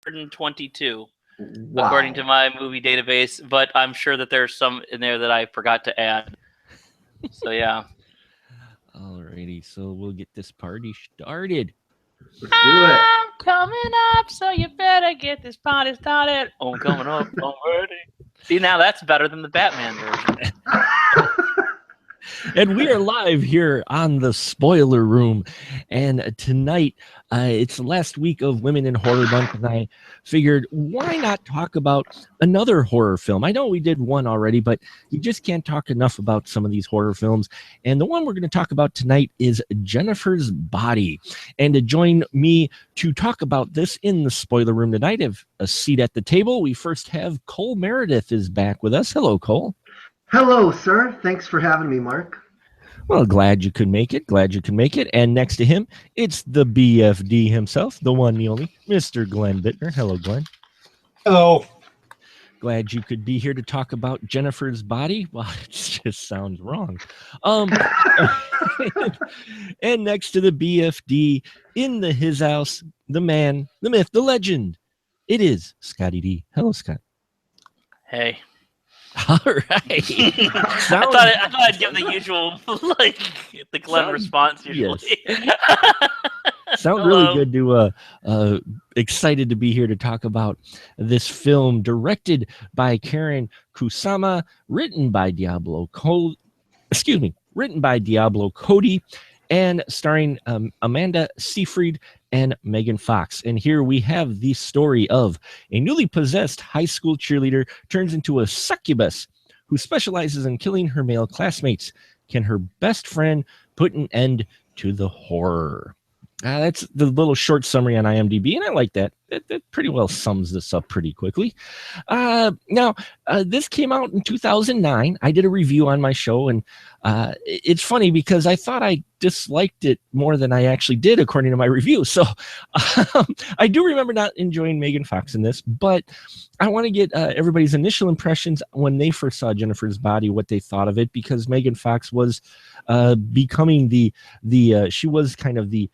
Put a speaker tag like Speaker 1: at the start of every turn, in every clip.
Speaker 1: 122,
Speaker 2: Wow.
Speaker 1: according to my movie database, but I'm sure that there's some in there that I forgot to add. So yeah.
Speaker 3: Alrighty, so we'll get this party started.
Speaker 2: Let's do it.
Speaker 1: I'm coming up, so you better get this party started. I'm coming up, I'm ready. See, now that's better than the Batman version.
Speaker 3: And we are live here on the Spoiler Room. And tonight, it's the last week of Women in Horror Month, and I figured, why not talk about another horror film? I know we did one already, but you just can't talk enough about some of these horror films. And the one we're going to talk about tonight is Jennifer's Body. And to join me to talk about this in the Spoiler Room tonight, have a seat at the table. We first have Cole Meredith is back with us. Hello, Cole.
Speaker 2: Hello, sir. Thanks for having me, Mark.
Speaker 3: Well, glad you could make it. Glad you could make it. And next to him, it's the BFD himself, the one, the only, Mr. Glenn Bittner. Hello, Glenn.
Speaker 4: Hello.
Speaker 3: Glad you could be here to talk about Jennifer's Body. Well, it just sounds wrong. And next to the BFD, in his house, the man, the myth, the legend, it is Scotty D. Hello, Scott.
Speaker 1: Hey.
Speaker 3: All right.
Speaker 1: I thought I'd give the usual, like, the Glenn response usually.
Speaker 3: Yes. Sound really good to excited to be here to talk about this film, directed by Karen Kusama, written by Diablo Cody, and starring Amanda Seyfried and Megan Fox. And here we have the story of a newly possessed high school cheerleader turns into a succubus who specializes in killing her male classmates. Can her best friend put an end to the horror? That's the little short summary on IMDb, and I like that. That pretty well sums this up pretty quickly. Now, this came out in 2009. I did a review on my show, and it's funny because I thought I disliked it more than I actually did, according to my review. So I do remember not enjoying Megan Fox in this, but I want to get everybody's initial impressions when they first saw Jennifer's Body, what they thought of it, because Megan Fox was becoming she was kind of the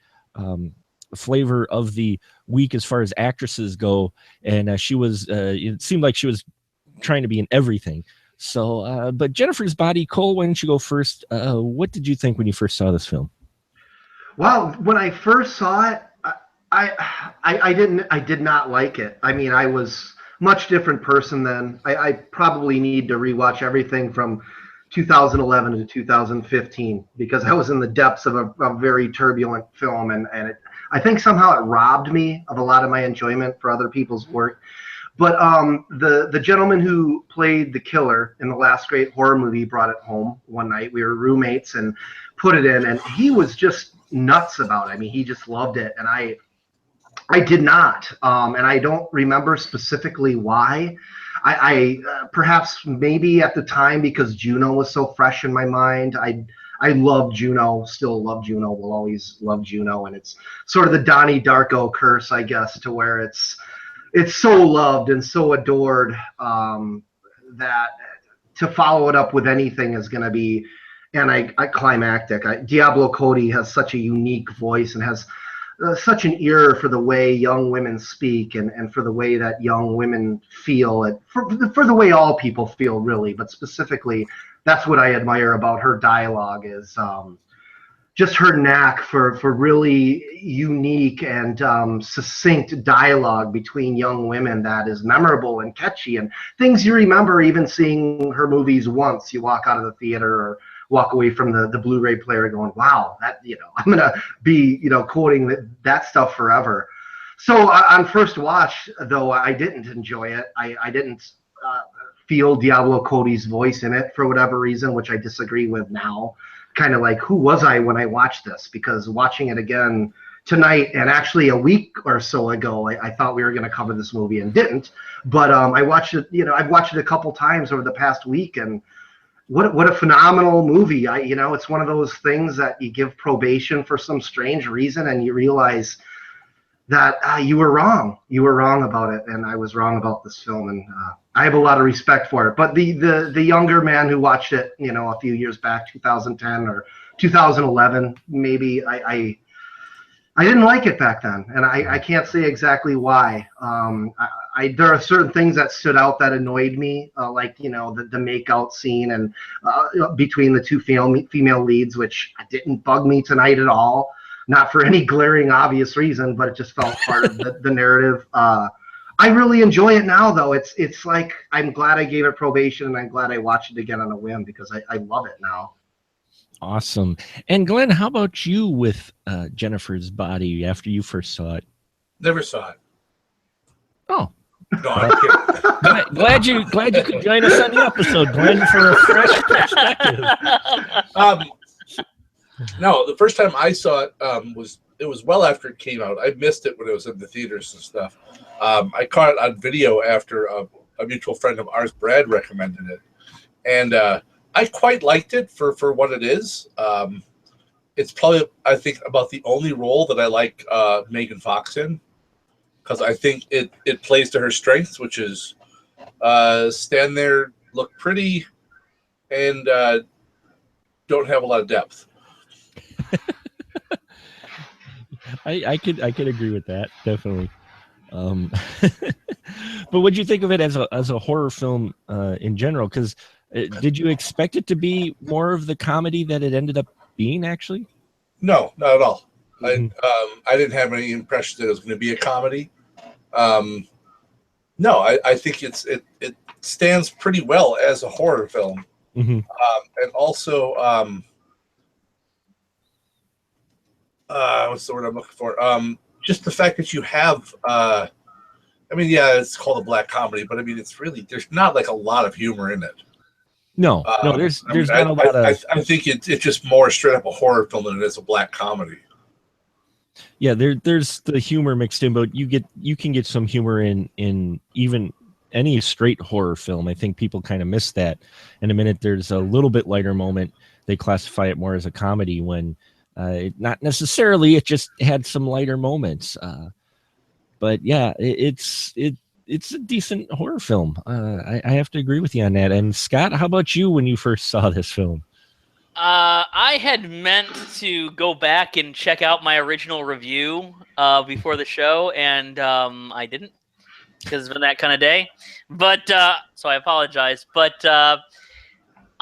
Speaker 3: flavor of the week as far as actresses go, and she was it seemed like she was trying to be in everything. So but Jennifer's Body, Cole, why don't you go first? What did you think when you first saw this film?
Speaker 2: Well, when I first saw it, I did not like it. I mean, I was a much different person then. I probably need to rewatch everything from 2011 to 2015 because I was in the depths of a very turbulent film, and I think somehow it robbed me of a lot of my enjoyment for other people's work. But the gentleman who played the killer in the last great horror movie brought it home one night. We were roommates and put it in, and he was just nuts about it. I mean, he just loved it, and I did not, and I don't remember specifically why. I perhaps maybe at the time because Juno was so fresh in my mind. I love Juno, still love Juno, will always love Juno, and it's sort of the Donnie Darko curse, I guess, to where it's so loved and so adored that to follow it up with anything is going to be anticlimactic. Diablo Cody has such a unique voice and has such an ear for the way young women speak and for the way that young women feel, and for the way all people feel, really. But specifically, that's what I admire about her dialogue is just her knack for really unique and succinct dialogue between young women that is memorable and catchy and things you remember even seeing her movies once. You walk out of the theater or walk away from the Blu-ray player going, wow, that, I'm going to be, quoting that stuff forever. So on first watch, though, I didn't enjoy it. I didn't feel Diablo Cody's voice in it for whatever reason, which I disagree with now. Kind of like, who was I when I watched this? Because watching it again tonight and actually a week or so ago, I thought we were going to cover this movie and didn't. But I watched it, I've watched it a couple times over the past week, and what a phenomenal movie. It's one of those things that you give probation for some strange reason and you realize that you were wrong. You were wrong about it, and I was wrong about this film, and I have a lot of respect for it. But the younger man who watched it, a few years back, 2010 or 2011, maybe, I I didn't like it back then, and I can't say exactly why. There are certain things that stood out that annoyed me, like the makeout scene and between the two female leads, which didn't bug me tonight at all. Not for any glaring obvious reason, but it just felt part of the narrative. I really enjoy it now, though. It's like I'm glad I gave it probation, and I'm glad I watched it again on a whim because I love it now.
Speaker 3: Awesome. And Glenn, how about you with Jennifer's Body after you first saw it?
Speaker 4: Never saw it.
Speaker 3: Oh.
Speaker 4: No, I'm kidding.
Speaker 3: glad you could join us on the episode, Glenn, for a fresh perspective.
Speaker 4: No, the first time I saw it was well after it came out. I missed it when it was in the theaters and stuff. I caught it on video after a mutual friend of ours, Brad, recommended it, and I quite liked it for what it is. It's probably, I think, about the only role that I like Megan Fox in, because I think it plays to her strengths, which is stand there, look pretty, and don't have a lot of depth.
Speaker 3: I could agree with that, definitely. But what'd you think of it as a horror film in general? Because did you expect it to be more of the comedy that it ended up being? Actually,
Speaker 4: no, not at all.
Speaker 3: Mm-hmm.
Speaker 4: I didn't have any impression that it was going to be a comedy. No, I think it stands pretty well as a horror film,
Speaker 3: mm-hmm.
Speaker 4: And also, what's the word I'm looking for? Just the fact that you have, I mean, yeah, it's called a black comedy, but I mean, it's really, there's not like a lot of humor in it.
Speaker 3: No, there's not a lot of.
Speaker 4: I think it's just more straight up a horror film than it is a black comedy.
Speaker 3: Yeah, there's the humor mixed in, but you can get some humor in even any straight horror film. I think people kind of miss that. In a minute, there's a little bit lighter moment. They classify it more as a comedy when not necessarily. It just had some lighter moments. But yeah, it's a decent horror film. I have to agree with you on that. And Scott, how about you when you first saw this film?
Speaker 1: I had meant to go back and check out my original review before the show, and I didn't because it's been that kind of day. But so I apologize. But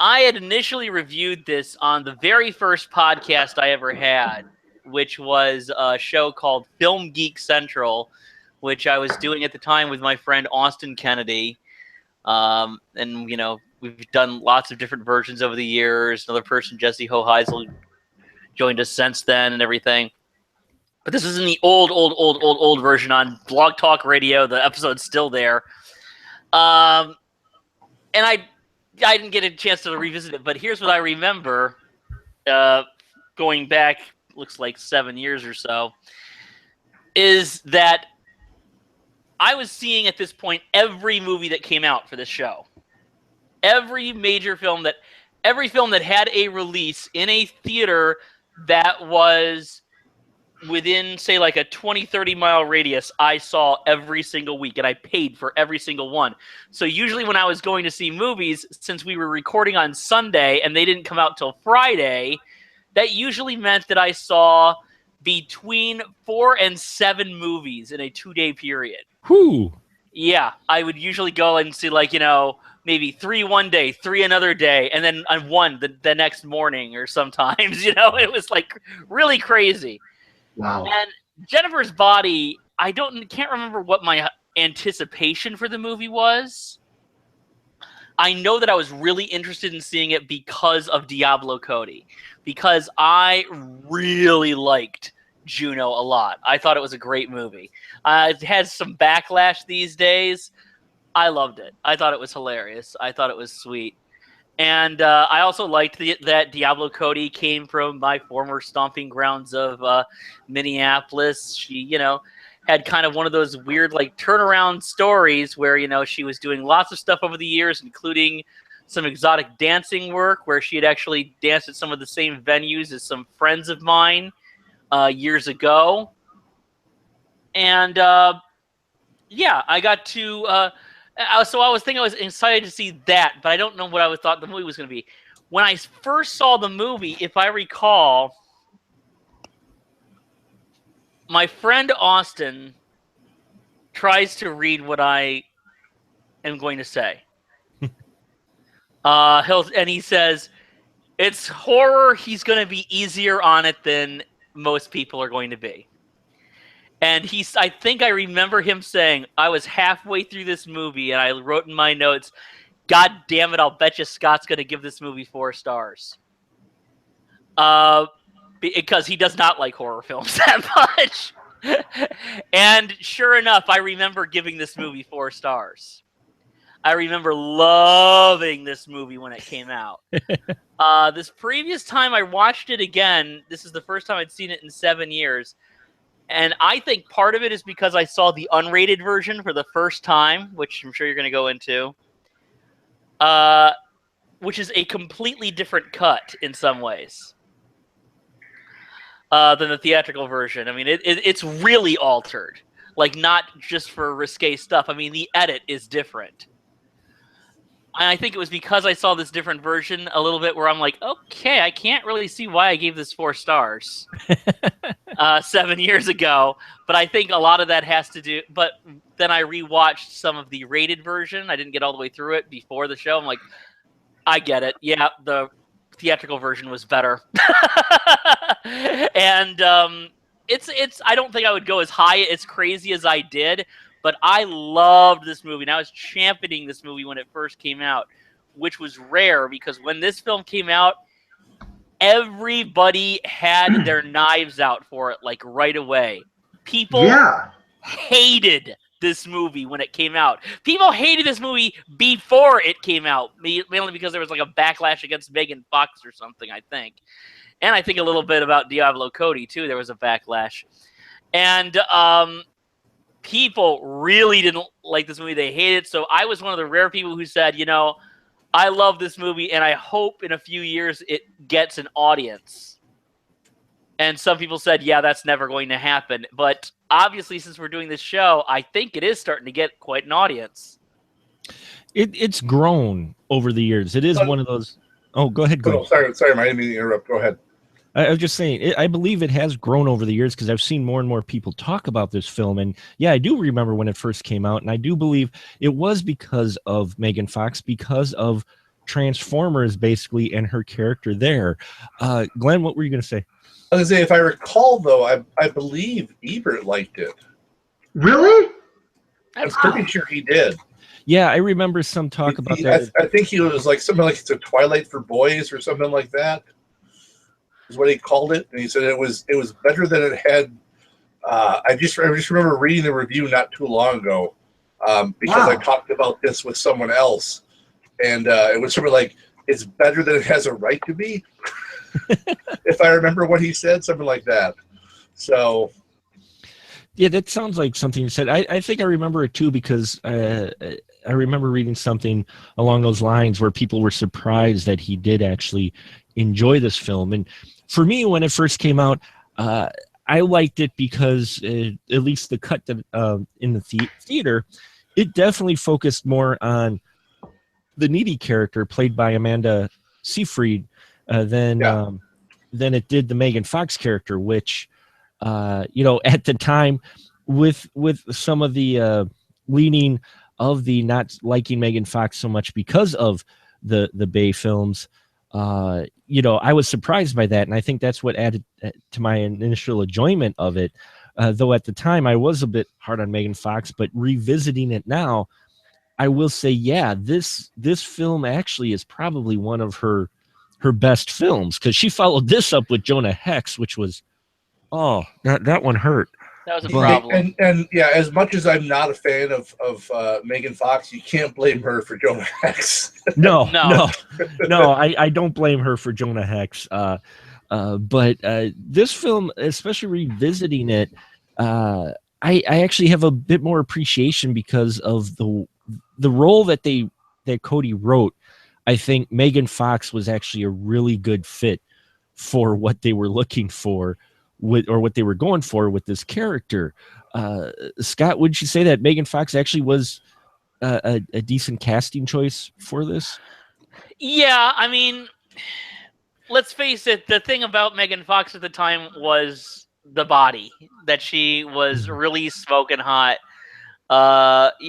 Speaker 1: I had initially reviewed this on the very first podcast I ever had, which was a show called Film Geek Central, which I was doing at the time with my friend Austin Kennedy. And, we've done lots of different versions over the years. Another person, Jesse Hoheisel, joined us since then and everything. But this is in the old version on Blog Talk Radio. The episode's still there. And I didn't get a chance to revisit it, but here's what I remember going back, looks like 7 years or so, is that I was seeing at this point every movie that came out for this show. Every film that had a release in a theater that was within, say, like a 20, 30-mile radius, I saw every single week, and I paid for every single one. So usually when I was going to see movies, since we were recording on Sunday and they didn't come out till Friday, that usually meant that I saw between 4 and 7 movies in a 2-day period.
Speaker 3: Whew.
Speaker 1: Yeah, I would usually go and see, maybe 3 one day, 3 another day, and then on 1 the next morning or sometimes, it was like really crazy.
Speaker 2: Wow.
Speaker 1: And Jennifer's Body, can't remember what my anticipation for the movie was. I know that I was really interested in seeing it because of Diablo Cody, because I really liked Juno a lot. I thought it was a great movie. It has some backlash these days. I loved it. I thought it was hilarious. I thought it was sweet. And I also liked that Diablo Cody came from my former stomping grounds of Minneapolis. She, had kind of one of those weird, turnaround stories where, she was doing lots of stuff over the years, including some exotic dancing work where she had actually danced at some of the same venues as some friends of mine years ago. And, I got to... So I was excited to see that, but I don't know what I thought the movie was going to be. When I first saw the movie, if I recall, my friend Austin tries to read what I am going to say. He says, it's horror. He's going to be easier on it than most people are going to be. And I think I remember him saying, I was halfway through this movie and I wrote in my notes, God damn it, I'll bet you Scott's going to give this movie 4 stars. Because he does not like horror films that much. And sure enough, I remember giving this movie 4 stars. I remember loving this movie when it came out. This previous time I watched it again, this is the first time I'd seen it in 7 years. And I think part of it is because I saw the unrated version for the first time, which I'm sure you're going to go into, which is a completely different cut in some ways than the theatrical version. I mean, it's really altered, like not just for risque stuff. I mean, the edit is different. And I think it was because I saw this different version a little bit where I'm like, okay, I can't really see why I gave this 4 stars 7 years ago. But I think a lot of that has to do. But then I rewatched some of the rated version. I didn't get all the way through it before the show. I'm like, I get it. Yeah, the theatrical version was better. And it's. I don't think I would go as high, as crazy as I did. But I loved this movie, and I was championing this movie when it first came out, which was rare because when this film came out, everybody had their knives out for it, like right away. People hated this movie when it came out. People hated this movie before it came out, mainly because there was like a backlash against Megan Fox or something, I think. And I think a little bit about Diablo Cody, too. There was a backlash. And people really didn't like this movie. They hated it. So I was one of the rare people who said, you know, I love this movie, and I hope in a few years it gets an audience. And some people said, yeah, that's never going to happen. But obviously, since we're doing this show, I think it is starting to get quite an audience.
Speaker 3: It's grown over the years. It is one of those. Oh, go ahead. Go
Speaker 4: ahead. Sorry, I didn't mean to interrupt. Go ahead.
Speaker 3: I was just saying, I believe it has grown over the years because I've seen more and more people talk about this film. And yeah, I do remember when it first came out. And I do believe it was because of Megan Fox, because of Transformers, basically, and her character there. Glenn, what were you going to say?
Speaker 4: I was going to say, if I recall, though, I believe Ebert liked it.
Speaker 2: Really?
Speaker 4: I'm pretty sure he did.
Speaker 3: Yeah, I remember some talk about that.
Speaker 4: I think he was like something like it's a Twilight for boys or something like that. Is what he called it, and he said it was better than it had. I just remember reading the review not too long ago because I talked about this with someone else, and it was sort of like it's better than it has a right to be. If I remember what he said, something like that. So,
Speaker 3: yeah, that sounds like something you said. I think I remember it too because I remember reading something along those lines where people were surprised that he did actually enjoy this film. And for me, when it first came out, I liked it because at least the cut that in the theater, it definitely focused more on the needy character played by Amanda Seyfried than it did the Megan Fox character, which at the time with some of the leaning of the not liking Megan Fox so much because of the Bay films. I was surprised by that, and I think that's what added to my initial enjoyment of it. Though at the time I was a bit hard on Megan Fox, but revisiting it now, I will say, yeah, this film actually is probably one of her best films because she followed this up with Jonah Hex, which was that one hurt.
Speaker 1: That was a problem.
Speaker 4: And yeah, as much as I'm not a fan of Megan Fox, you can't blame her for Jonah Hex.
Speaker 3: No, I don't blame her for Jonah Hex. But this film, especially revisiting it, I actually have a bit more appreciation because of the role that Cody wrote. I think Megan Fox was actually a really good fit for what they were looking for. Or what they were going for with this character. Scott, would you say that Megan Fox actually was a decent casting choice for this?
Speaker 1: Yeah, I mean, let's face it. The thing about Megan Fox at the time was the body, that she was really smoking hot.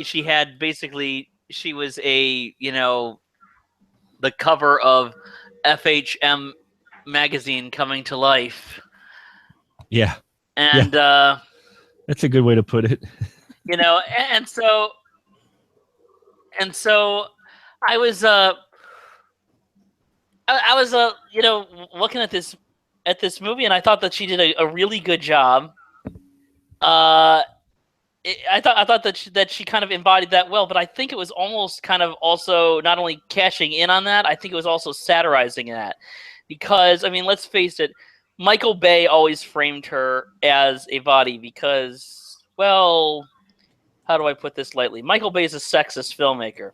Speaker 1: She had basically, she was a, the cover of FHM magazine coming to life.
Speaker 3: Yeah.
Speaker 1: And,
Speaker 3: that's a good way to put it.
Speaker 1: and so I was, looking at this movie, and I thought that she did a really good job. I thought that she kind of embodied that well, but I think it was almost kind of also not only cashing in on that, I think it was also satirizing that, because I mean, let's face it, Michael Bay always framed her as a body because, well, how do I put this lightly? Michael Bay is a sexist filmmaker.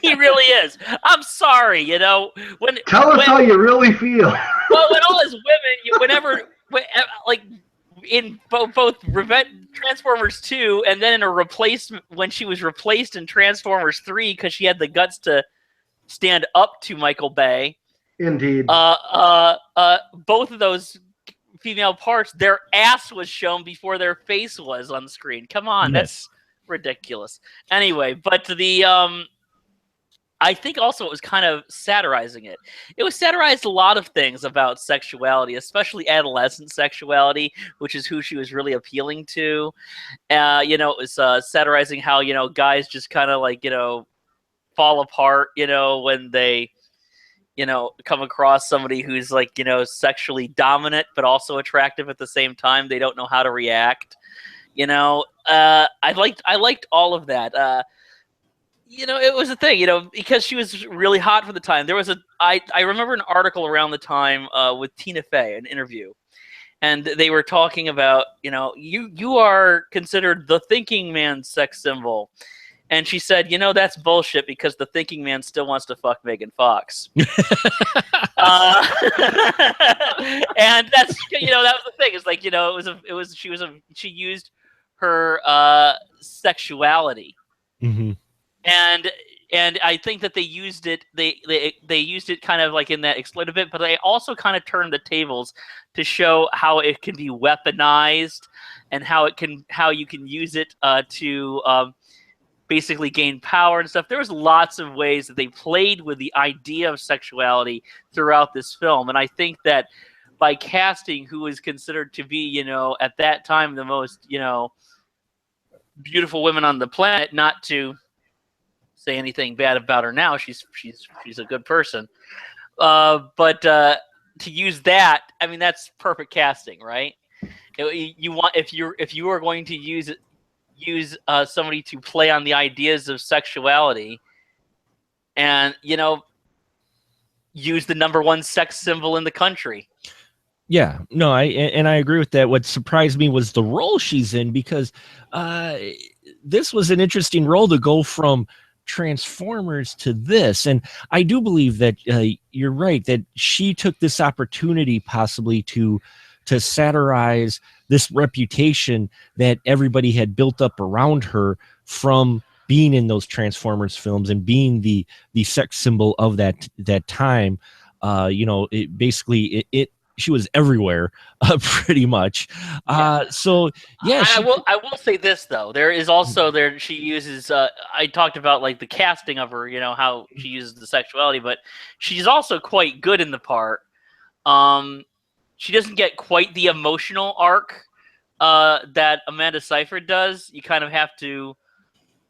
Speaker 1: He really is. I'm sorry, Tell
Speaker 2: us how you really feel.
Speaker 1: Well, when all his women, like in both Transformers 2 and then in a replacement, when she was replaced in Transformers 3 because she had the guts to stand up to Michael Bay.
Speaker 2: Indeed.
Speaker 1: Both of those female parts, their ass was shown before their face was on screen. Come on, That's ridiculous. Anyway, but I think also it was kind of satirizing it. It was satirized a lot of things about sexuality, especially adolescent sexuality, which is who she was really appealing to. It was satirizing how, guys just kind of like, fall apart, when they, come across somebody who's like, sexually dominant, but also attractive at the same time. They don't know how to react. I liked all of that. It was a thing, because she was really hot for the time. There was I remember an article around the time with Tina Fey, an interview, and they were talking about, you are considered the thinking man's sex symbol. And she said, that's bullshit because the thinking man still wants to fuck Megan Fox. And that's, that was the thing. It's like, she used her sexuality.
Speaker 3: Mm-hmm.
Speaker 1: And I think that they used it. They used it kind of like in that exploitive bit, but they also kind of turned the tables to show how it can be weaponized and how you can use it to basically gain power and stuff. There was lots of ways that they played with the idea of sexuality throughout this film, and I think that by casting who was considered to be, at that time the most, beautiful women on the planet, not to say anything bad about her now. She's a good person. But to use that, I mean, that's perfect casting, right? You want, if you are going to use somebody to play on the ideas of sexuality, and use the #1 sex symbol in the country.
Speaker 3: Yeah, no, I agree with that. What surprised me was the role she's in, because this was an interesting role to go from Transformers to this, and I do believe that you're right that she took this opportunity possibly to satirize this reputation that everybody had built up around her from being in those Transformers films and being the sex symbol of that time. It basically she was everywhere, pretty much. So yeah,
Speaker 1: I will say this though. There is also she uses. I talked about like the casting of her. How she uses the sexuality, but she's also quite good in the part. She doesn't get quite the emotional arc that Amanda Seyfried does. You kind of have to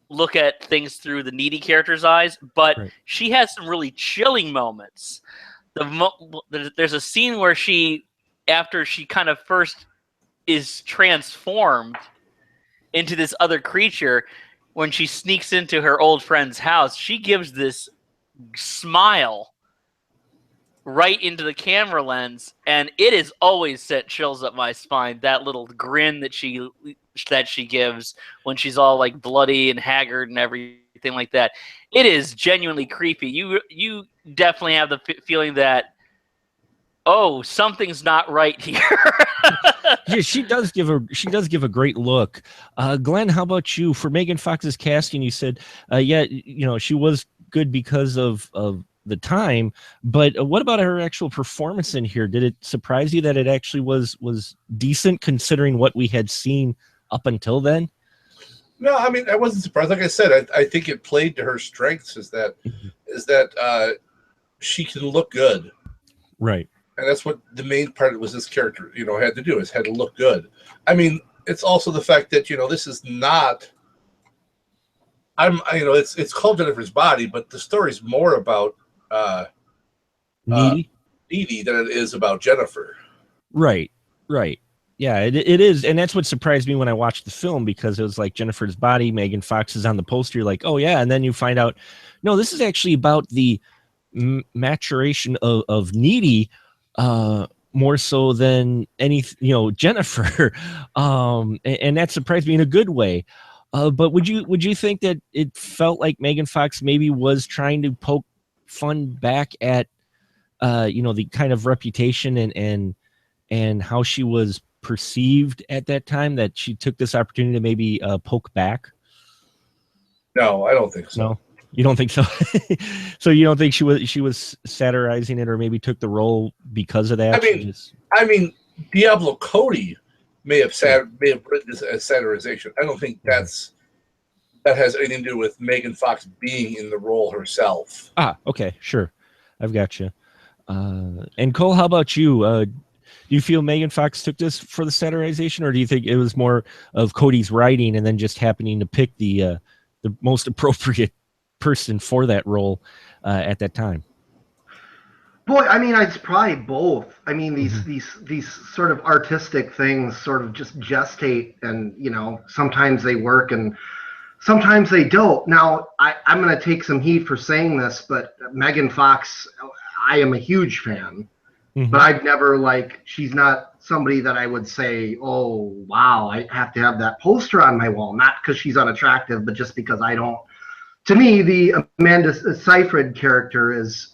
Speaker 1: look at things through the needy character's eyes, but she has some really chilling moments. There's a scene where after she kind of first is transformed into this other creature, when she sneaks into her old friend's house, she gives this smile right into the camera lens, and it has always sent chills up my spine. That little grin that she gives when she's all like bloody and haggard and everything like that. It is genuinely creepy. You definitely have the feeling that, oh, something's not right here.
Speaker 3: Yeah, she does give a great look. Glenn, how about you? For Megan Fox's casting, you said, she was good because of the time. But what about her actual performance in here? Did it surprise you that it actually was decent considering what we had seen up until then?
Speaker 4: No, I mean, I wasn't surprised. Like I said, I think it played to her strengths. Is that she can look good,
Speaker 3: right?
Speaker 4: And that's what the main part was. This character, had to do is had to look good. I mean, it's also the fact that this is not. It's called Jennifer's Body, but the story's more about
Speaker 3: Needy
Speaker 4: than it is about Jennifer.
Speaker 3: Right. Yeah, it is, and that's what surprised me when I watched the film, because it was like Jennifer's Body, Megan Fox is on the poster. You're like, oh yeah, and then you find out, no, this is actually about the maturation of Needy, more so than any, Jennifer, and that surprised me in a good way. But would you think that it felt like Megan Fox maybe was trying to poke fun back at, the kind of reputation and how she was perceived at that time, that she took this opportunity to maybe poke back?
Speaker 4: No, I don't think so.
Speaker 3: No, you don't think so? So you don't think she was satirizing it, or maybe took the role because of that?
Speaker 4: I mean, Diablo Cody may have written this as satirization. I don't think that has anything to do with Megan Fox being in the role herself.
Speaker 3: Okay, sure, I've got you. And Cole, how about you? Do you feel Megan Fox took this for the satirization, or do you think it was more of Cody's writing and then just happening to pick the most appropriate person for that role at that time?
Speaker 2: Boy, I mean, it's probably both. I mean, these sort of artistic things sort of just gestate, and sometimes they work and sometimes they don't. Now, I'm going to take some heat for saying this, but Megan Fox, I am a huge fan. But I've never, she's not somebody that I would say, oh, wow, I have to have that poster on my wall. Not because she's unattractive, but just because I don't. To me, the Amanda Seyfried character is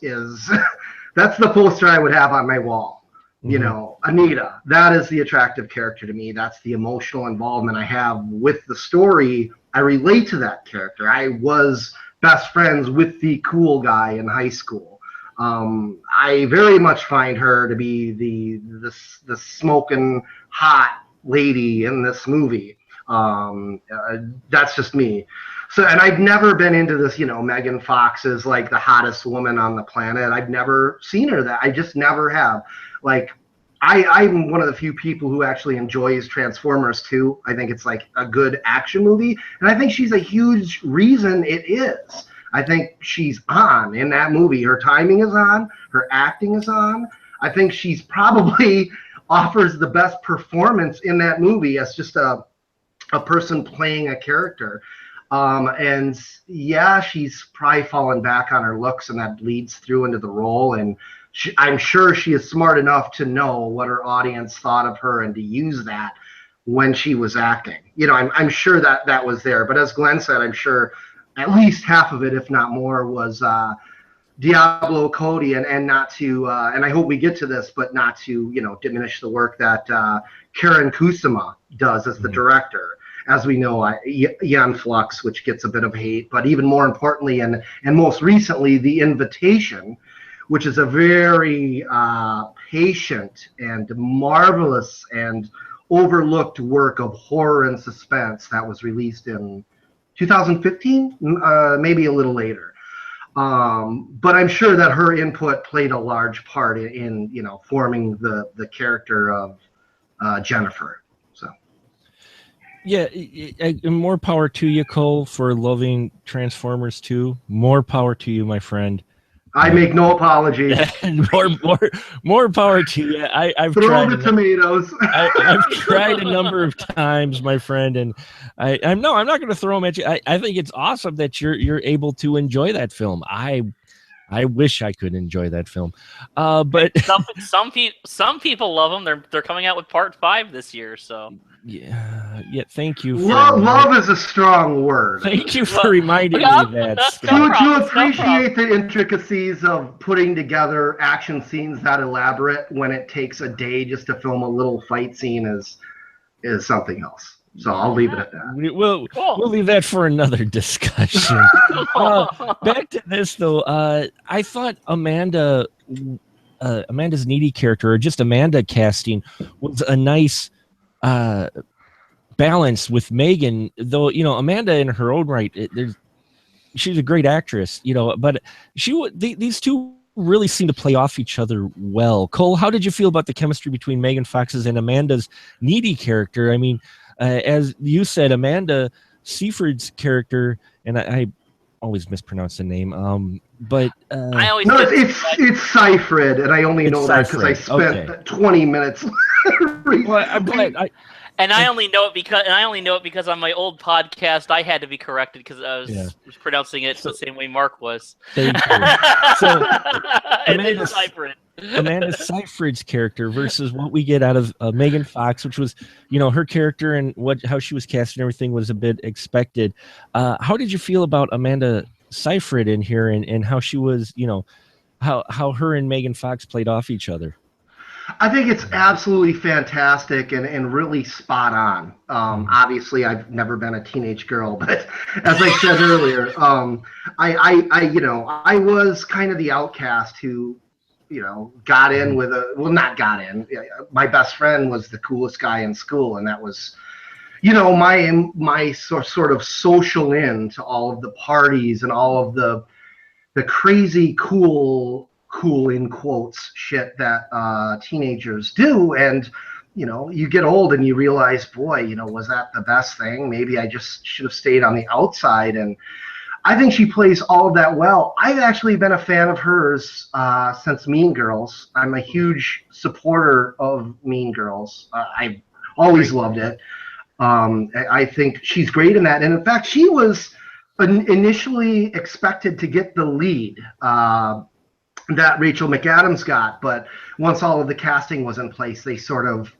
Speaker 2: that's the poster I would have on my wall. Anita, that is the attractive character to me. That's the emotional involvement I have with the story. I relate to that character. I was best friends with the cool guy in high school. I very much find her to be the smoking hot lady in this movie. That's just me. So, and I've never been into this, Megan Fox is like the hottest woman on the planet. I've never seen her that. I just never have. I'm one of the few people who actually enjoys Transformers 2. I think it's like a good action movie. And I think she's a huge reason it is. I think she's on in that movie. Her timing is on. Her acting is on. I think she's probably offers the best performance in that movie as just a person playing a character. And yeah, she's probably fallen back on her looks, and that bleeds through into the role. And I'm sure she is smart enough to know what her audience thought of her and to use that when she was acting. I'm sure that was there. But as Glenn said, I'm sure at least half of it, if not more, was Diablo Cody, and not to, and I hope we get to this, but not to, diminish the work that Karen Kusama does as the director. As we know, Jan Flux, which gets a bit of hate, but even more importantly, and most recently, The Invitation, which is a very patient and marvelous and overlooked work of horror and suspense that was released in 2015, maybe a little later. But I'm sure that her input played a large part in forming the character of Jennifer. So,
Speaker 3: yeah, more power to you, Cole, for loving Transformers 2. More power to you, my friend.
Speaker 2: I make no apology.
Speaker 3: more power to you. I've
Speaker 2: throw
Speaker 3: tried
Speaker 2: the tomatoes.
Speaker 3: I've tried a number of times, my friend, and I'm not going to throw them at you. I think it's awesome that you're able to enjoy that film. I wish I could enjoy that film, but
Speaker 1: some people love them. They're coming out with part 5 this year, so
Speaker 3: yeah. Thank you.
Speaker 2: Love is a strong word.
Speaker 3: Thank you for reminding me of that.
Speaker 2: To appreciate the intricacies of putting together action scenes that elaborate when it takes a day just to film a little fight scene is something else. So I'll leave it at that.
Speaker 3: We'll leave that for another discussion. Back to this though. I thought Amanda's needy character, or just Amanda casting, was a nice balance with Megan. Though Amanda in her own right, she's a great actress. But these two really seem to play off each other well. Cole, how did you feel about the chemistry between Megan Fox's and Amanda's needy character? I mean, as you said, Amanda Seyfried's character, and I always mispronounce the name. But
Speaker 1: I always
Speaker 2: it's Seyfried, and I only know that because I spent 20 minutes.
Speaker 1: I only know it because on my old podcast I had to be corrected because I was pronouncing it the same way Mark was.
Speaker 3: Thank you. So
Speaker 1: Amanda
Speaker 3: Seyfried's character versus what we get out of Megan Fox, which was, her character and how she was cast and everything was a bit expected. How did you feel about Amanda Seyfried in here and how she was, how her and Megan Fox played off each other?
Speaker 2: I think it's absolutely fantastic and really spot on. Obviously, I've never been a teenage girl, but as I said earlier, I was kind of the outcast who, got in with not got in. My best friend was the coolest guy in school, and that was, my sort of social in to all of the parties and all of the crazy cool in quotes shit that teenagers do. And you get old and you realize, boy, was that the best thing? Maybe I just should have stayed on the outside. And I think she plays all of that well. I've actually been a fan of hers since Mean Girls. I'm a huge supporter of Mean Girls. I've always loved it. I think she's great in that. And in fact, she was initially expected to get the lead that Rachel McAdams got, but once all of the casting was in place, they sort of,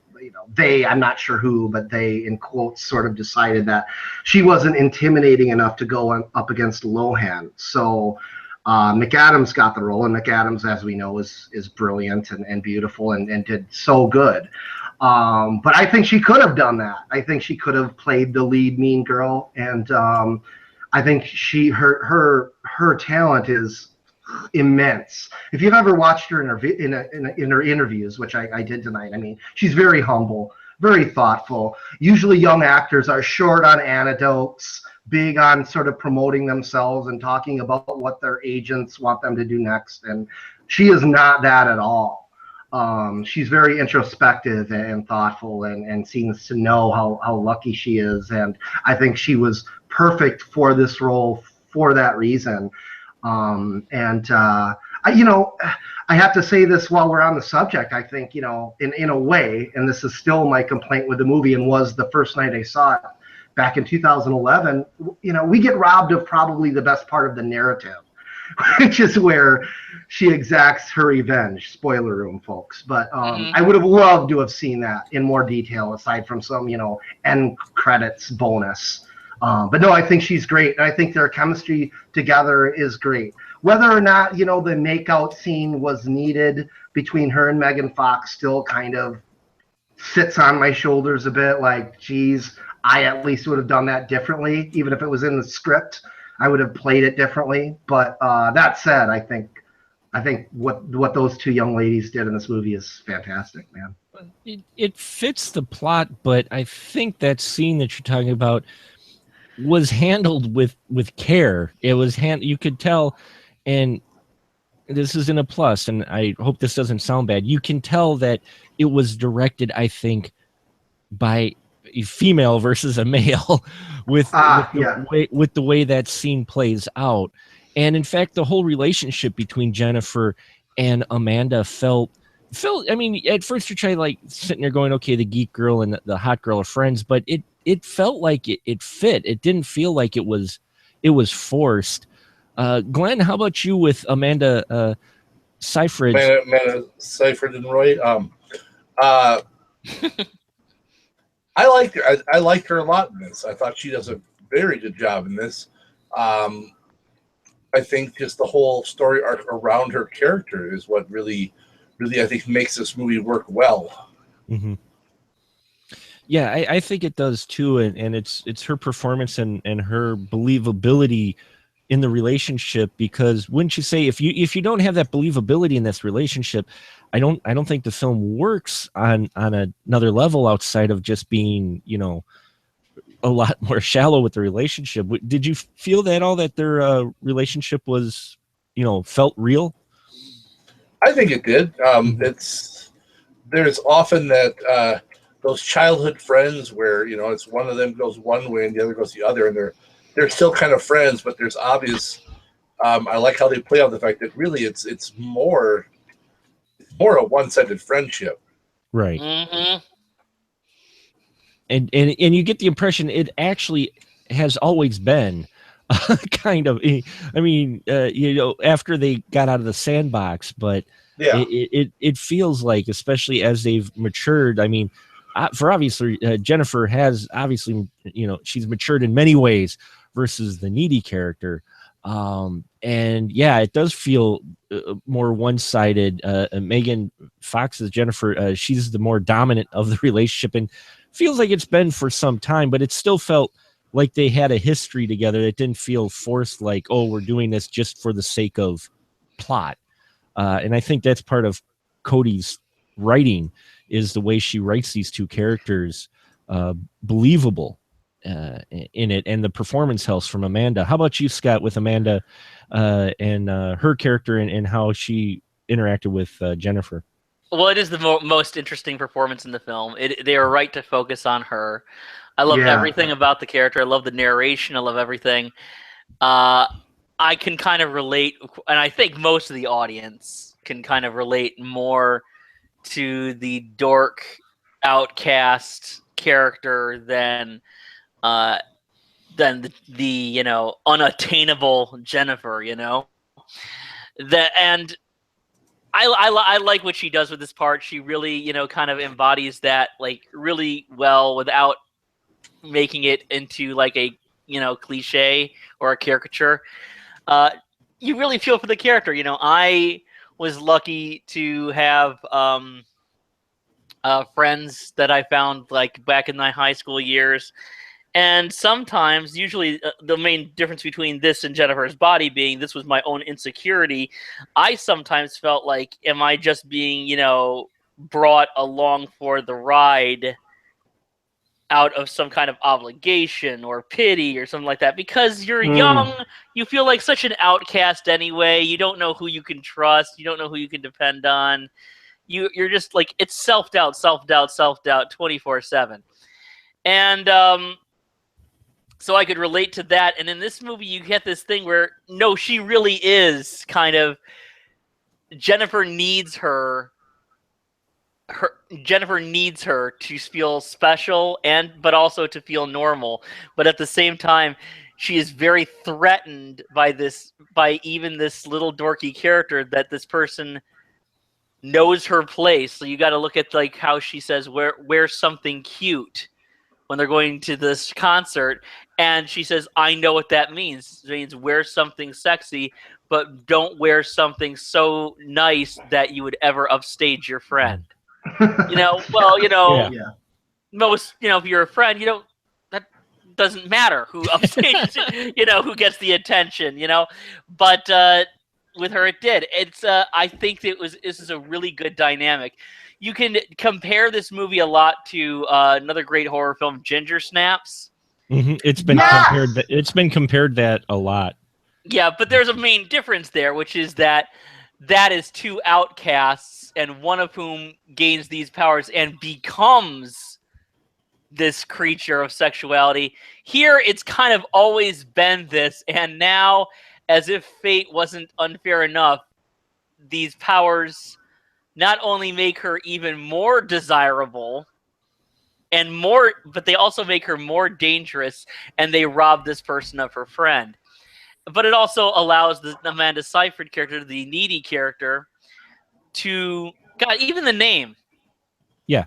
Speaker 2: I'm not sure who, but they, in quotes, sort of decided that she wasn't intimidating enough to go up against Lohan. So McAdams got the role, and McAdams, as we know, is brilliant and beautiful and did so good. But I think she could have done that. I think she could have played the lead mean girl, and I think her talent is immense. If you've ever watched her in her interviews, which I did tonight, I mean, she's very humble, very thoughtful. Usually young actors are short on anecdotes, big on sort of promoting themselves and talking about what their agents want them to do next, and she is not that at all. She's very introspective and thoughtful and seems to know how lucky she is, and I think she was perfect for this role for that reason. I have to say this while we're on the subject. I think, in a way, and this is still my complaint with the movie and was the first night I saw it back in 2011, we get robbed of probably the best part of the narrative, which is where she exacts her revenge. Spoiler room, folks. But I would have loved to have seen that in more detail, aside from some, end credits bonus. But no, I think she's great. And I think their chemistry together is great. Whether or not, the makeout scene was needed between her and Megan Fox still kind of sits on my shoulders a bit. Like, geez, I at least would have done that differently. Even if it was in the script, I would have played it differently. But that said, I think what those two young ladies did in this movie is fantastic, man.
Speaker 3: It fits the plot, but I think that scene that you're talking about was handled with care. It was you could tell, and this isn't a plus, and I hope this doesn't sound bad. You can tell that it was directed, I think, by a female versus a male with the way that scene plays out. And in fact, the whole relationship between Jennifer and Amanda felt, I mean, at first you're trying like sitting there going, okay, the geek girl and the hot girl are friends, but it felt like it fit. It didn't feel like it was forced. Glenn, how about you with Amanda Seyfried?
Speaker 4: Amanda Seyfried and Roy. I liked her. I liked her a lot in this. I thought she does a very good job in this. I think just the whole story arc around her character is what really, I think makes this movie work well.
Speaker 3: Mm-hmm. Yeah, I think it does too, and it's her performance and her believability in the relationship, because wouldn't you say if you don't have that believability in this relationship, I don't think the film works on another level outside of just being, you know, a lot more shallow with the relationship. Did you feel that all that their relationship was, you know, felt real?
Speaker 4: I think it did. There's often that those childhood friends where, you know, it's one of them goes one way and the other goes the other, and they're still kind of friends, but there's obvious. I like how they play out the fact that really it's more a one-sided friendship.
Speaker 3: Right.
Speaker 1: Mm-hmm.
Speaker 3: And you get the impression it actually has always been kind of. I mean, you know, after they got out of the sandbox, but
Speaker 4: Yeah.
Speaker 3: it feels like, especially as they've matured. I mean, for obviously Jennifer has obviously, you know, she's matured in many ways versus the needy character. And yeah, it does feel more one-sided. Megan Fox's Jennifer, she's the more dominant of the relationship, and feels like it's been for some time, but it still felt like they had a history together. It didn't feel forced, like, oh, we're doing this just for the sake of plot. And I think that's part of Cody's writing, is the way she writes these two characters believable in it, and the performance helps from Amanda. How about you, Scott, with Amanda and her character and how she interacted with Jennifer?
Speaker 1: Well, it is the most interesting performance in the film. They are right to focus on her. I love everything about the character. I love the narration. I love everything. I can kind of relate, and I think most of the audience can kind of relate more to the dork outcast character than the you know, unattainable Jennifer, you know. And I like what she does with this part. She really, you know, kind of embodies that like really well without making it into like a, you know, cliche or a caricature. You really feel for the character. You know, I was lucky to have friends that I found like back in my high school years. And sometimes, usually, the main difference between this and Jennifer's body being this was my own insecurity, I sometimes felt like, am I just being, you know, brought along for the ride out of some kind of obligation or pity or something like that? Because you're young, you feel like such an outcast anyway. You don't know who you can trust. You don't know who you can depend on. You're just like, it's self-doubt 24/7. And so I could relate to that. And in this movie, you get this thing where, no, she really is kind of, Jennifer needs her to feel special, but also to feel normal. But at the same time, she is very threatened by even this little dorky character, that this person knows her place. So you got to look at like how she says, wear something cute when they're going to this concert, and she says, I know what that means. It means wear something sexy, but don't wear something so nice that you would ever upstage your friend. You know, well, you know, most, you know, if you're a friend, you don't, that doesn't matter who upstages, you know, who gets the attention, you know, but with her it did. It's I think this is a really good dynamic. You can compare this movie a lot to another great horror film, Ginger Snaps.
Speaker 3: Mm-hmm. It's been compared. It's been compared that a lot.
Speaker 1: Yeah, but there's a main difference there, which is that is two outcasts, and one of whom gains these powers and becomes this creature of sexuality. Here, it's kind of always been this, and now, as if fate wasn't unfair enough, these powers not only make her even more desirable but they also make her more dangerous, and they rob this person of her friend. But it also allows the Amanda Seyfried character, the needy character, to, God, even the name.
Speaker 3: Yeah.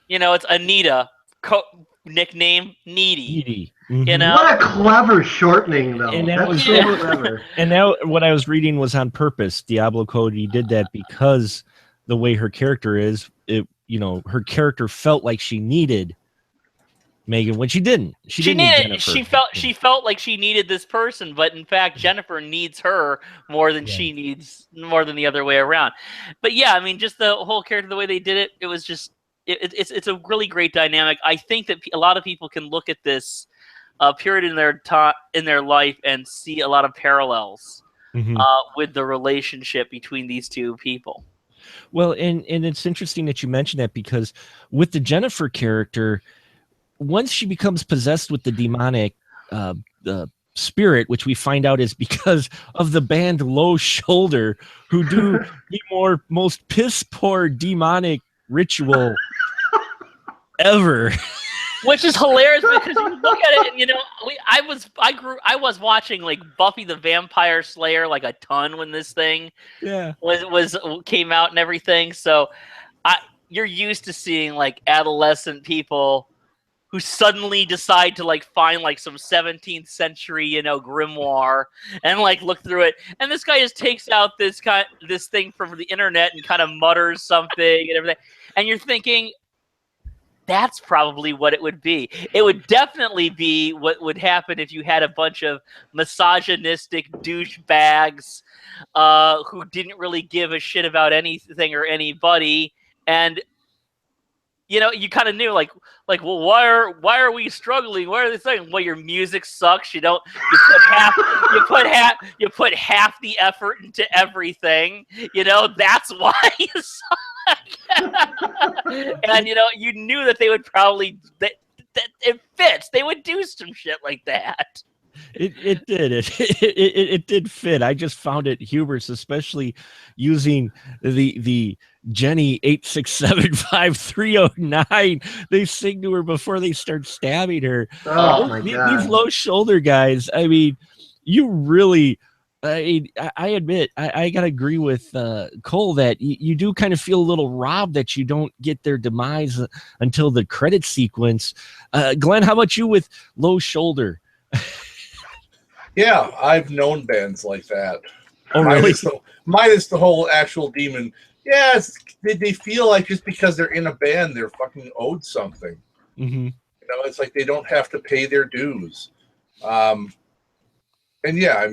Speaker 1: You know, it's Anita, nickname Needy.
Speaker 3: Needy.
Speaker 1: Mm-hmm. You know?
Speaker 2: What a clever shortening, though.
Speaker 3: And that was so clever. And now what I was reading was on purpose. Diablo Cody did that because the way her character is, you know, her character felt like she needed Megan when she didn't. She didn't need Jennifer.
Speaker 1: She felt like she needed this person, but in fact Jennifer needs her more than the other way around. But yeah, I mean, just the whole character, the way they did it, it was just it's a really great dynamic. I think that a lot of people can look at this period in their life and see a lot of parallels with the relationship between these two people.
Speaker 3: Well, and it's interesting that you mentioned that, because with the Jennifer character, once she becomes possessed with the demonic spirit, which we find out is because of the band Low Shoulder, who do the most piss poor demonic ritual ever.
Speaker 1: Which is hilarious, because you look at it and, you know, I was watching like Buffy the Vampire Slayer like a ton when this thing came out and everything. So you're used to seeing like adolescent people who suddenly decide to like find like some 17th century, you know, grimoire and like look through it. And this guy just takes out this thing from the internet and kind of mutters something and everything. And you're thinking, that's probably what it would be. It would definitely be what would happen if you had a bunch of misogynistic douchebags who didn't really give a shit about anything or anybody. And you know, you kind of knew, like, well, why are we struggling? Why are they saying? Well, your music sucks. You put half the effort into everything. You know, that's why you suck. And you know, you knew that they would probably that it fits. They would do some shit like that.
Speaker 3: It did. It did fit. I just found it humorous, especially using the Jenny 8675309. They sing to her before they start stabbing her.
Speaker 2: Oh my God.
Speaker 3: These Low Shoulder guys. I mean, you really. I admit, I gotta agree with Cole that you do kind of feel a little robbed that you don't get their demise until the credit sequence. Glenn, how about you with Low Shoulder?
Speaker 4: Yeah, I've known bands like that.
Speaker 3: Oh, really?
Speaker 4: Minus the whole actual demon. Yeah, they feel like just because they're in a band, they're fucking owed something.
Speaker 3: Mm-hmm.
Speaker 4: You know, it's like they don't have to pay their dues. And yeah, I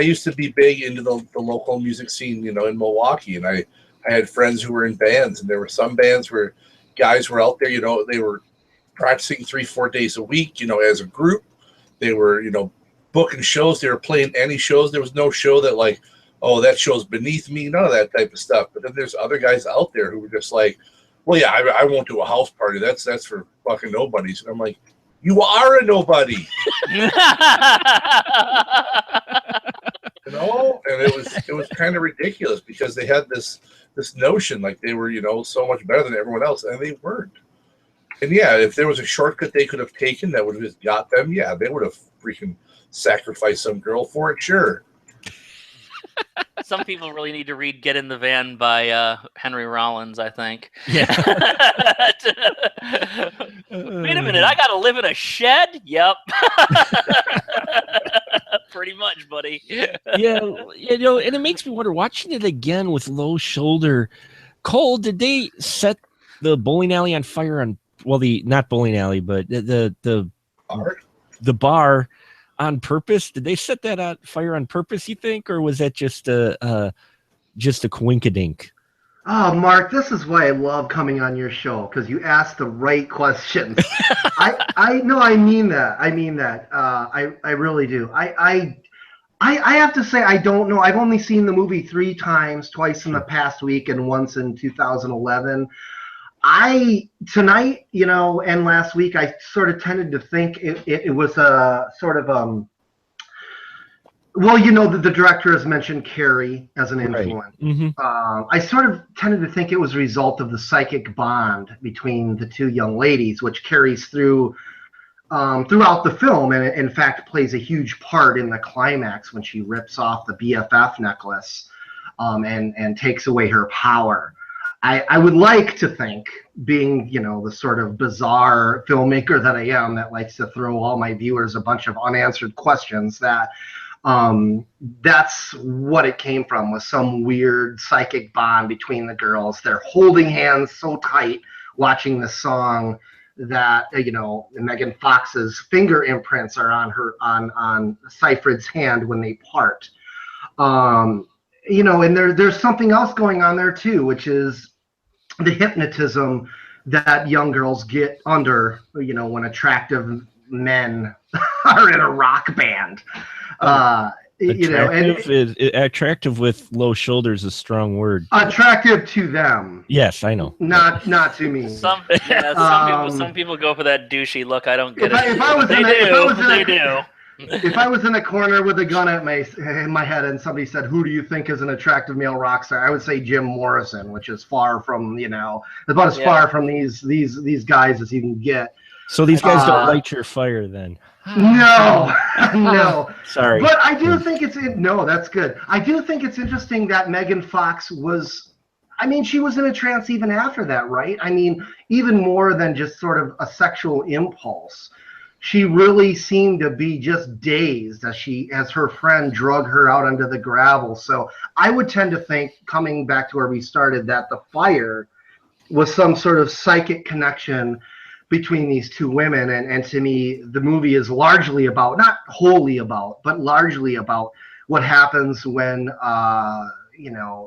Speaker 4: used to be big into the local music scene, you know, in Milwaukee, and I had friends who were in bands, and there were some bands where guys were out there, you know, they were practicing 3-4 days a week, you know, as a group. They were, you know, booking shows. They were playing any shows. There was no show that like, oh, that show's beneath me. None of that type of stuff. But then there's other guys out there who were just like, well, yeah, I won't do a house party. That's for fucking nobodies. And I'm like, you are a nobody. You know? And it was kind of ridiculous because they had this notion like they were, you know, so much better than everyone else, and they weren't. And yeah, if there was a shortcut they could have taken that would have just got them, yeah, they would have freaking sacrificed some girl for it, sure.
Speaker 1: Some people really need to read "Get in the Van" by Henry Rollins, I think.
Speaker 3: Yeah.
Speaker 1: Wait a minute, I gotta live in a shed? Yep. Pretty much, buddy.
Speaker 3: Yeah, you know, and it makes me wonder, watching it again with Low Shoulder. Cole, did they set the bowling alley on fire not bowling alley, but the bar on purpose? Did they set that on fire on purpose, you think, or was that just a coinkydink?
Speaker 2: Oh, Mark, this is why I love coming on your show, because you ask the right questions. I mean that. I really do. I have to say, I don't know. I've only seen the movie 3 times, twice in the past week and once in 2011. Tonight, you know, and last week, I sort of tended to think it was a sort of well, you know, the director has mentioned Carrie as an influence.
Speaker 3: Right. Mm-hmm.
Speaker 2: I sort of tended to think it was a result of the psychic bond between the two young ladies, which carries through throughout the film, and in fact plays a huge part in the climax when she rips off the BFF necklace and takes away her power. I would like to think, being, you know, the sort of bizarre filmmaker that I am that likes to throw all my viewers a bunch of unanswered questions, that that's what it came from, was some weird psychic bond between the girls. They're holding hands so tight watching the song that Megan Fox's finger imprints are on Seyfried's hand when they part. And there's something else going on there too, which is the hypnotism that young girls get under, when attractive men are in a rock band.
Speaker 3: Attractive with low shoulders is a strong word.
Speaker 2: Attractive to them.
Speaker 3: Yes, I know.
Speaker 2: Not to me.
Speaker 1: Some people go for that douchey look. I don't get
Speaker 2: it. If I was in a corner with a gun at in my head and somebody said, "Who do you think is an attractive male rock star?" I would say Jim Morrison, which is far from about as far from these guys as you can get.
Speaker 3: So these guys don't light your fire then.
Speaker 2: No.
Speaker 3: Sorry.
Speaker 2: But I do think that's good. I do think it's interesting that Megan Fox she was in a trance even after that, right? Even more than just sort of a sexual impulse. She really seemed to be just dazed as her friend drug her out onto the gravel. So I would tend to think, coming back to where we started, that the fire was some sort of psychic connection between these two women. And to me, the movie is largely about, not wholly about, but largely about what happens when,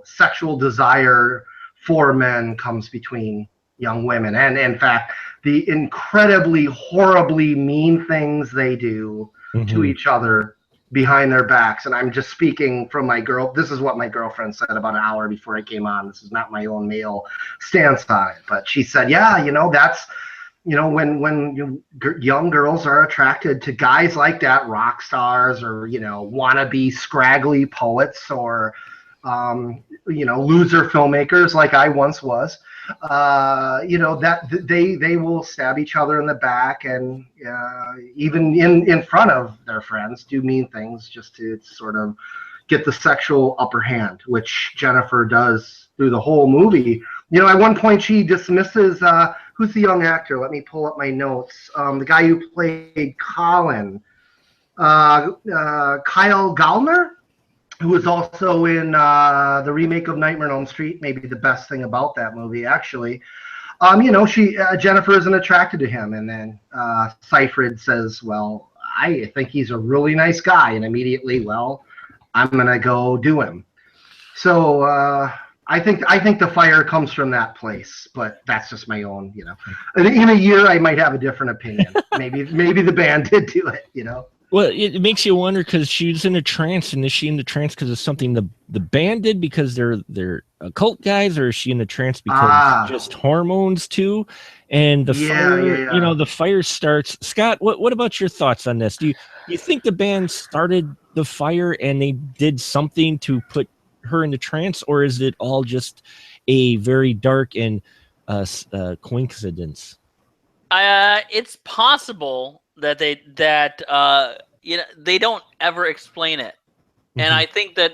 Speaker 2: sexual desire for men comes between young women. And in fact, the incredibly, horribly mean things they do to each other behind their backs. And I'm just speaking from this is what my girlfriend said about an hour before I came on. This is not my own male stance on it, but she said, that's, when young girls are attracted to guys like that, rock stars or, wannabe scraggly poets or, loser filmmakers like I once was, that they will stab each other in the back and even in front of their friends do mean things just to sort of get the sexual upper hand, which Jennifer does through the whole movie. At one point she dismisses, who's the young actor? Let me pull up my notes. The guy who played Colin, Kyle Gallner, who was also in the remake of Nightmare on Elm Street, maybe the best thing about that movie, actually. Jennifer isn't attracted to him, and then Seyfried says, "Well, I think he's a really nice guy," and immediately, "Well, I'm gonna go do him." So I think the fire comes from that place, but that's just my own. In a year, I might have a different opinion. maybe the band did do it.
Speaker 3: Well, it makes you wonder because she's in a trance, and is she in the trance because of something the band did because they're occult guys, or is she in a trance because just hormones too? And the fire, the fire starts. Scott, what about your thoughts on this? Do you think the band started the fire and they did something to put her into trance, or is it all just a very dark and coincidence?
Speaker 1: It's possible that they don't ever explain it. And I think that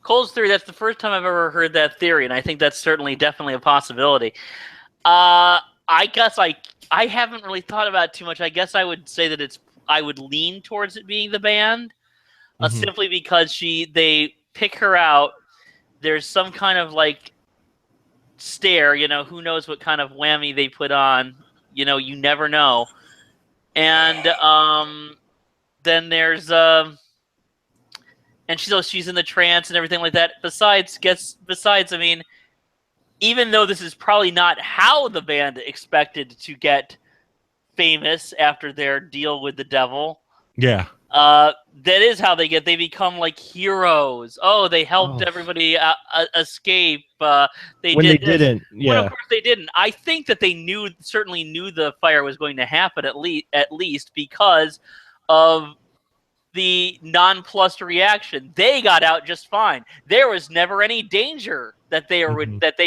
Speaker 1: Cole's theory, that's the first time I've ever heard that theory, and I think that's definitely a possibility. I guess I haven't really thought about it too much. I guess I would say that I would lean towards it being the band, simply because they pick her out. There's some kind of stare, who knows what kind of whammy they put on. You never know. And then there's and she's in the trance and everything like that. Besides, even though this is probably not how the band expected to get famous after their deal with the devil.
Speaker 3: Yeah.
Speaker 1: That is how they become heroes. Oh, they helped everybody escape. They
Speaker 3: didn't. Yeah.
Speaker 1: Well, of course they didn't. I think that they certainly knew the fire was going to happen at least because of the nonplussed reaction. They got out just fine. There was never any danger that they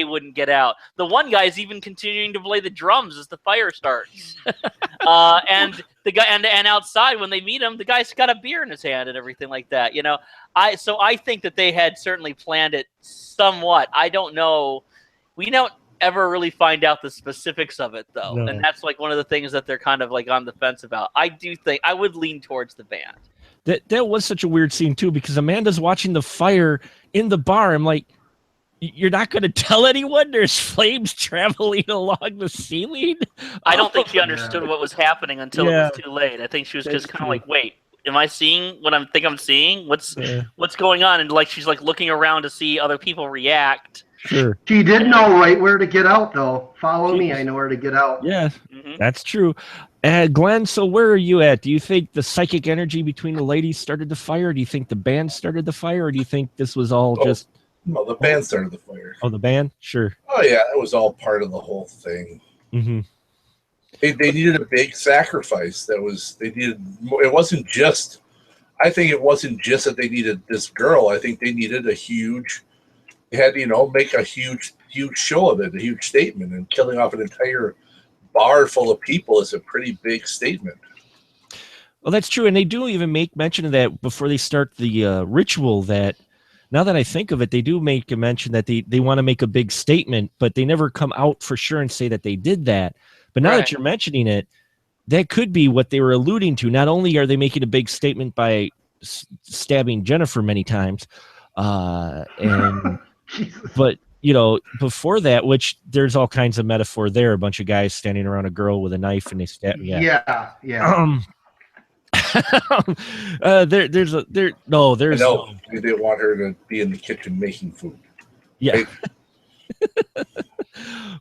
Speaker 1: wouldn't get out. The one guy's even continuing to play the drums as the fire starts. And the guy and outside when they meet him, the guy's got a beer in his hand and everything like that. I think that they had certainly planned it somewhat. I don't know. We don't ever really find out the specifics of it though. No. And that's one of the things that they're kind of on the fence about. I do think I would lean towards the band.
Speaker 3: That was such a weird scene too, because Amanda's watching the fire in the bar. I'm like, You're not going to tell anyone there's flames traveling along the ceiling?
Speaker 1: I don't think she understood what was happening until it was too late. I think she was just kind of like, wait, am I seeing what I think I'm seeing? What's going on? And like she's like looking around to see other people react.
Speaker 3: Sure.
Speaker 2: She did know right where to get out, though. Follow me, I know where to get out.
Speaker 3: Yeah, that's true. Glenn, so where are you at? Do you think the psychic energy between the ladies started the fire? Do you think the band started the fire? Or do you think this was all just...
Speaker 4: Well, the band started the fire.
Speaker 3: Oh, the band? Sure.
Speaker 4: Oh, yeah, it was all part of the whole thing.
Speaker 3: Mm-hmm.
Speaker 4: They needed a big sacrifice. It wasn't just... I think it wasn't just that they needed this girl. I think they needed a huge... They had to, make a huge show of it, a huge statement. And killing off an entire bar full of people is a pretty big statement.
Speaker 3: Well, that's true. And they do even make mention of that before they start the ritual that... Now that I think of it, they do make a mention that they want to make a big statement, but they never come out for sure and say that they did that. But now that you're mentioning it, that could be what they were alluding to. Not only are they making a big statement by stabbing Jennifer many times, but before that, which there's all kinds of metaphor there. A bunch of guys standing around a girl with a knife and they stab.
Speaker 2: Yeah.
Speaker 3: There's no.
Speaker 4: They didn't want her to be in the kitchen making food.
Speaker 3: Yeah. Right?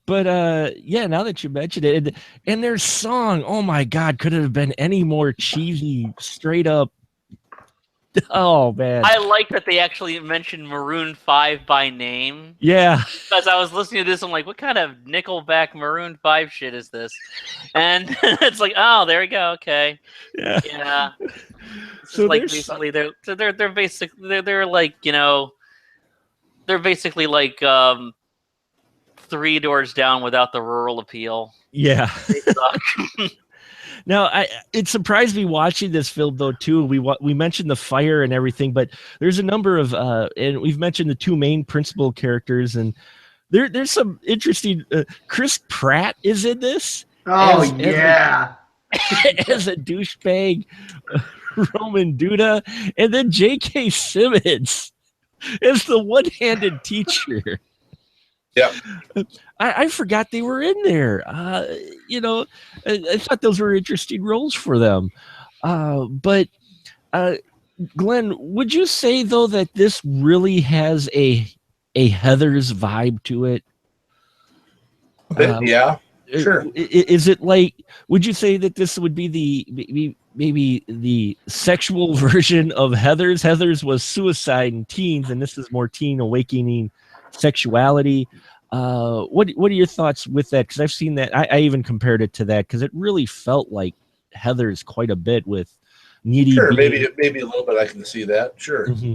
Speaker 3: But now that you mentioned it, and their song, oh my God, could it have been any more cheesy, straight up? Oh man,
Speaker 1: I like that they actually mentioned Maroon 5 by name.
Speaker 3: Yeah,
Speaker 1: because I was listening to this, I'm like, what kind of Nickelback Maroon 5 shit is this? And it's like, oh, there we go, okay, yeah. So like basically, they're basically they're like they're basically like 3 Doors Down without the rural appeal.
Speaker 3: Yeah. They suck. Now, it surprised me watching this film, though, too. We mentioned the fire and everything, but there's a number of, and we've mentioned the 2 main principal characters, and there's some interesting. Chris Pratt is in this.
Speaker 2: Oh,
Speaker 3: as a douchebag, Roman Duda, and then J.K. Simmons as the one-handed teacher.
Speaker 4: Yeah,
Speaker 3: I forgot they were in there. I thought those were interesting roles for them. But Glenn, would you say though that this really has a Heathers vibe to it?
Speaker 4: Yeah, sure.
Speaker 3: Is it like? Would you say that this would be maybe the sexual version of Heathers? Heathers was suicide in teens, and this is more teen awakening sexuality. What are your thoughts with that? Because I've seen that. I even compared it to that because it really felt like Heathers quite a bit with Needy.
Speaker 4: Sure, maybe a little bit. I can see that. Sure.
Speaker 3: Mm-hmm.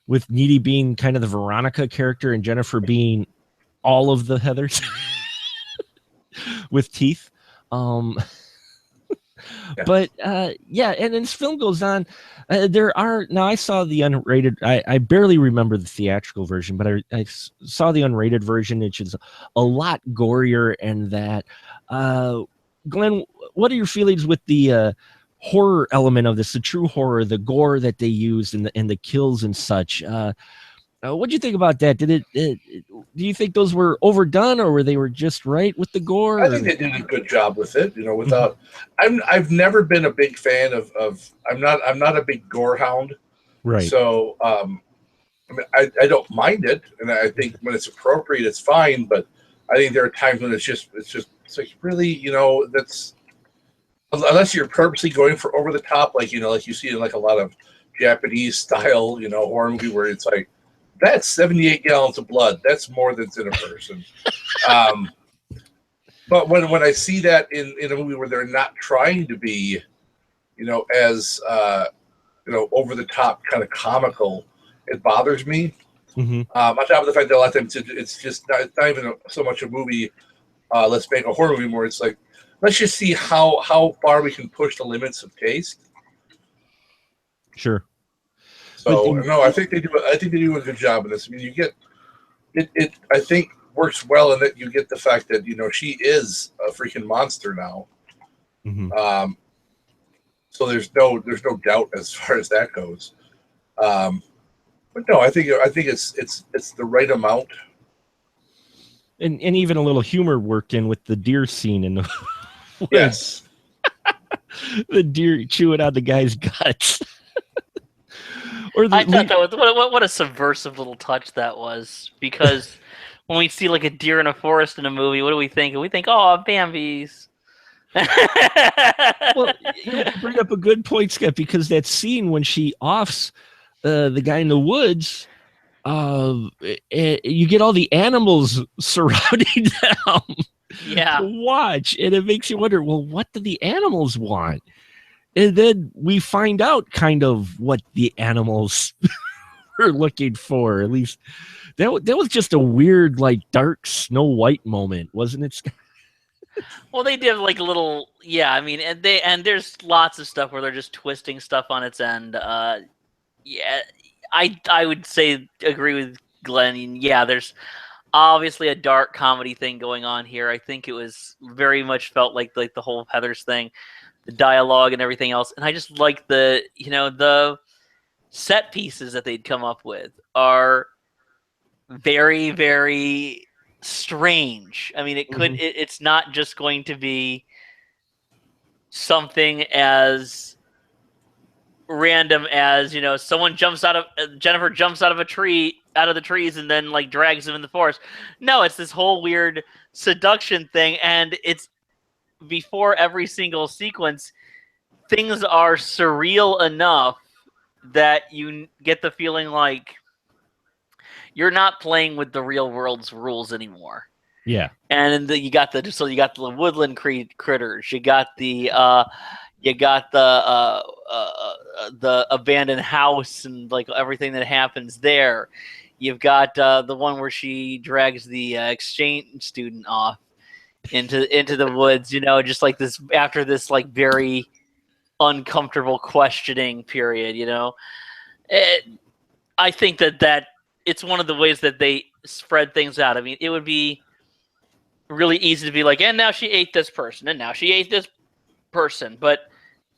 Speaker 3: With Needy being kind of the Veronica character and Jennifer being all of the Heathers with teeth. But and then this film goes on. Now I saw the unrated. I barely remember the theatrical version, but I saw the unrated version, which is a lot gorier. And that, Glenn, what are your feelings with the horror element of this? The true horror, the gore that they used, and the kills and such. What do you think about that? Do you think those were overdone, or were they just right with the gore?
Speaker 4: I think they did a good job with it. Without, I've never been a big fan of. I'm not a big gore hound.
Speaker 3: Right. So,
Speaker 4: I don't mind it, and I think when it's appropriate, it's fine. But I think there are times when it's like really, that's unless you're purposely going for over the top, like you see in like a lot of Japanese style, horror movie where it's like. That's 78 gallons of blood. That's more than's in a person. But when I see that in a movie where they're not trying to be, as over the top kind of comical, it bothers me.
Speaker 3: Mm-hmm.
Speaker 4: On top of the fact that a lot of times it's not even so much a movie. Let's make a horror movie more. It's like let's just see how far we can push the limits of taste.
Speaker 3: Sure.
Speaker 4: So no, I think they do a good job of this. I mean, you get it. I think works well in that you get the fact that she is a freaking monster now.
Speaker 3: Mm-hmm.
Speaker 4: So there's no doubt as far as that goes. But no, I think it's the right amount.
Speaker 3: And even a little humor worked in with the deer scene in the woods.
Speaker 4: Yes.
Speaker 3: The deer chewing on the guy's guts.
Speaker 1: I thought that was what a subversive little touch that was, because when we see like a deer in a forest in a movie, what do we think? We think, oh, Bambi's.
Speaker 3: Well, you bring up a good point, Scott, because that scene when she offs the guy in the woods, you get all the animals surrounding them
Speaker 1: Yeah.
Speaker 3: to watch, and it makes you wonder, well, what do the animals want? And then we find out kind of what the animals were looking for. At least that was just a weird, like, dark Snow White moment, wasn't it, Scott?
Speaker 1: Well, they did like a little, yeah. I mean, and there's lots of stuff where they're just twisting stuff on its end. Yeah, I would say agree with Glenn. Yeah, there's obviously a dark comedy thing going on here. I think it was very much felt like the whole Heathers thing, the dialogue and everything else. And I just like the set pieces that they'd come up with are very, very strange. I mean, it's not just going to be something as random as, someone Jennifer jumps out of the trees and then like drags him in the forest. No, it's this whole weird seduction thing, and it's before every single sequence, things are surreal enough that you get the feeling like you're not playing with the real world's rules anymore.
Speaker 3: Yeah.
Speaker 1: And you got the woodland critters, you got the abandoned house and like everything that happens there. You've got the one where she drags the exchange student off into the woods, just like this after this like very uncomfortable questioning period. I think that it's one of the ways that they spread things out. I mean, it would be really easy to be like, and now she ate this person, and now she ate this person, but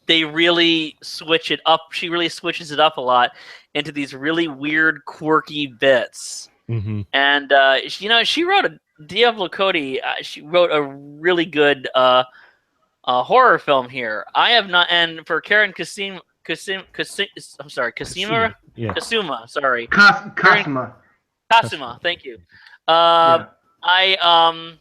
Speaker 1: they really switch it up. She really switches it up a lot into these really weird, quirky bits.
Speaker 3: Mm-hmm.
Speaker 1: And she wrote Diablo Cody. She wrote a really good horror film here. I have not, and for Karen Kasima.
Speaker 3: Yeah.
Speaker 1: Kasuma. Sorry.
Speaker 2: Kasuma.
Speaker 1: Kasuma. Thank you.
Speaker 2: Yeah.
Speaker 1: I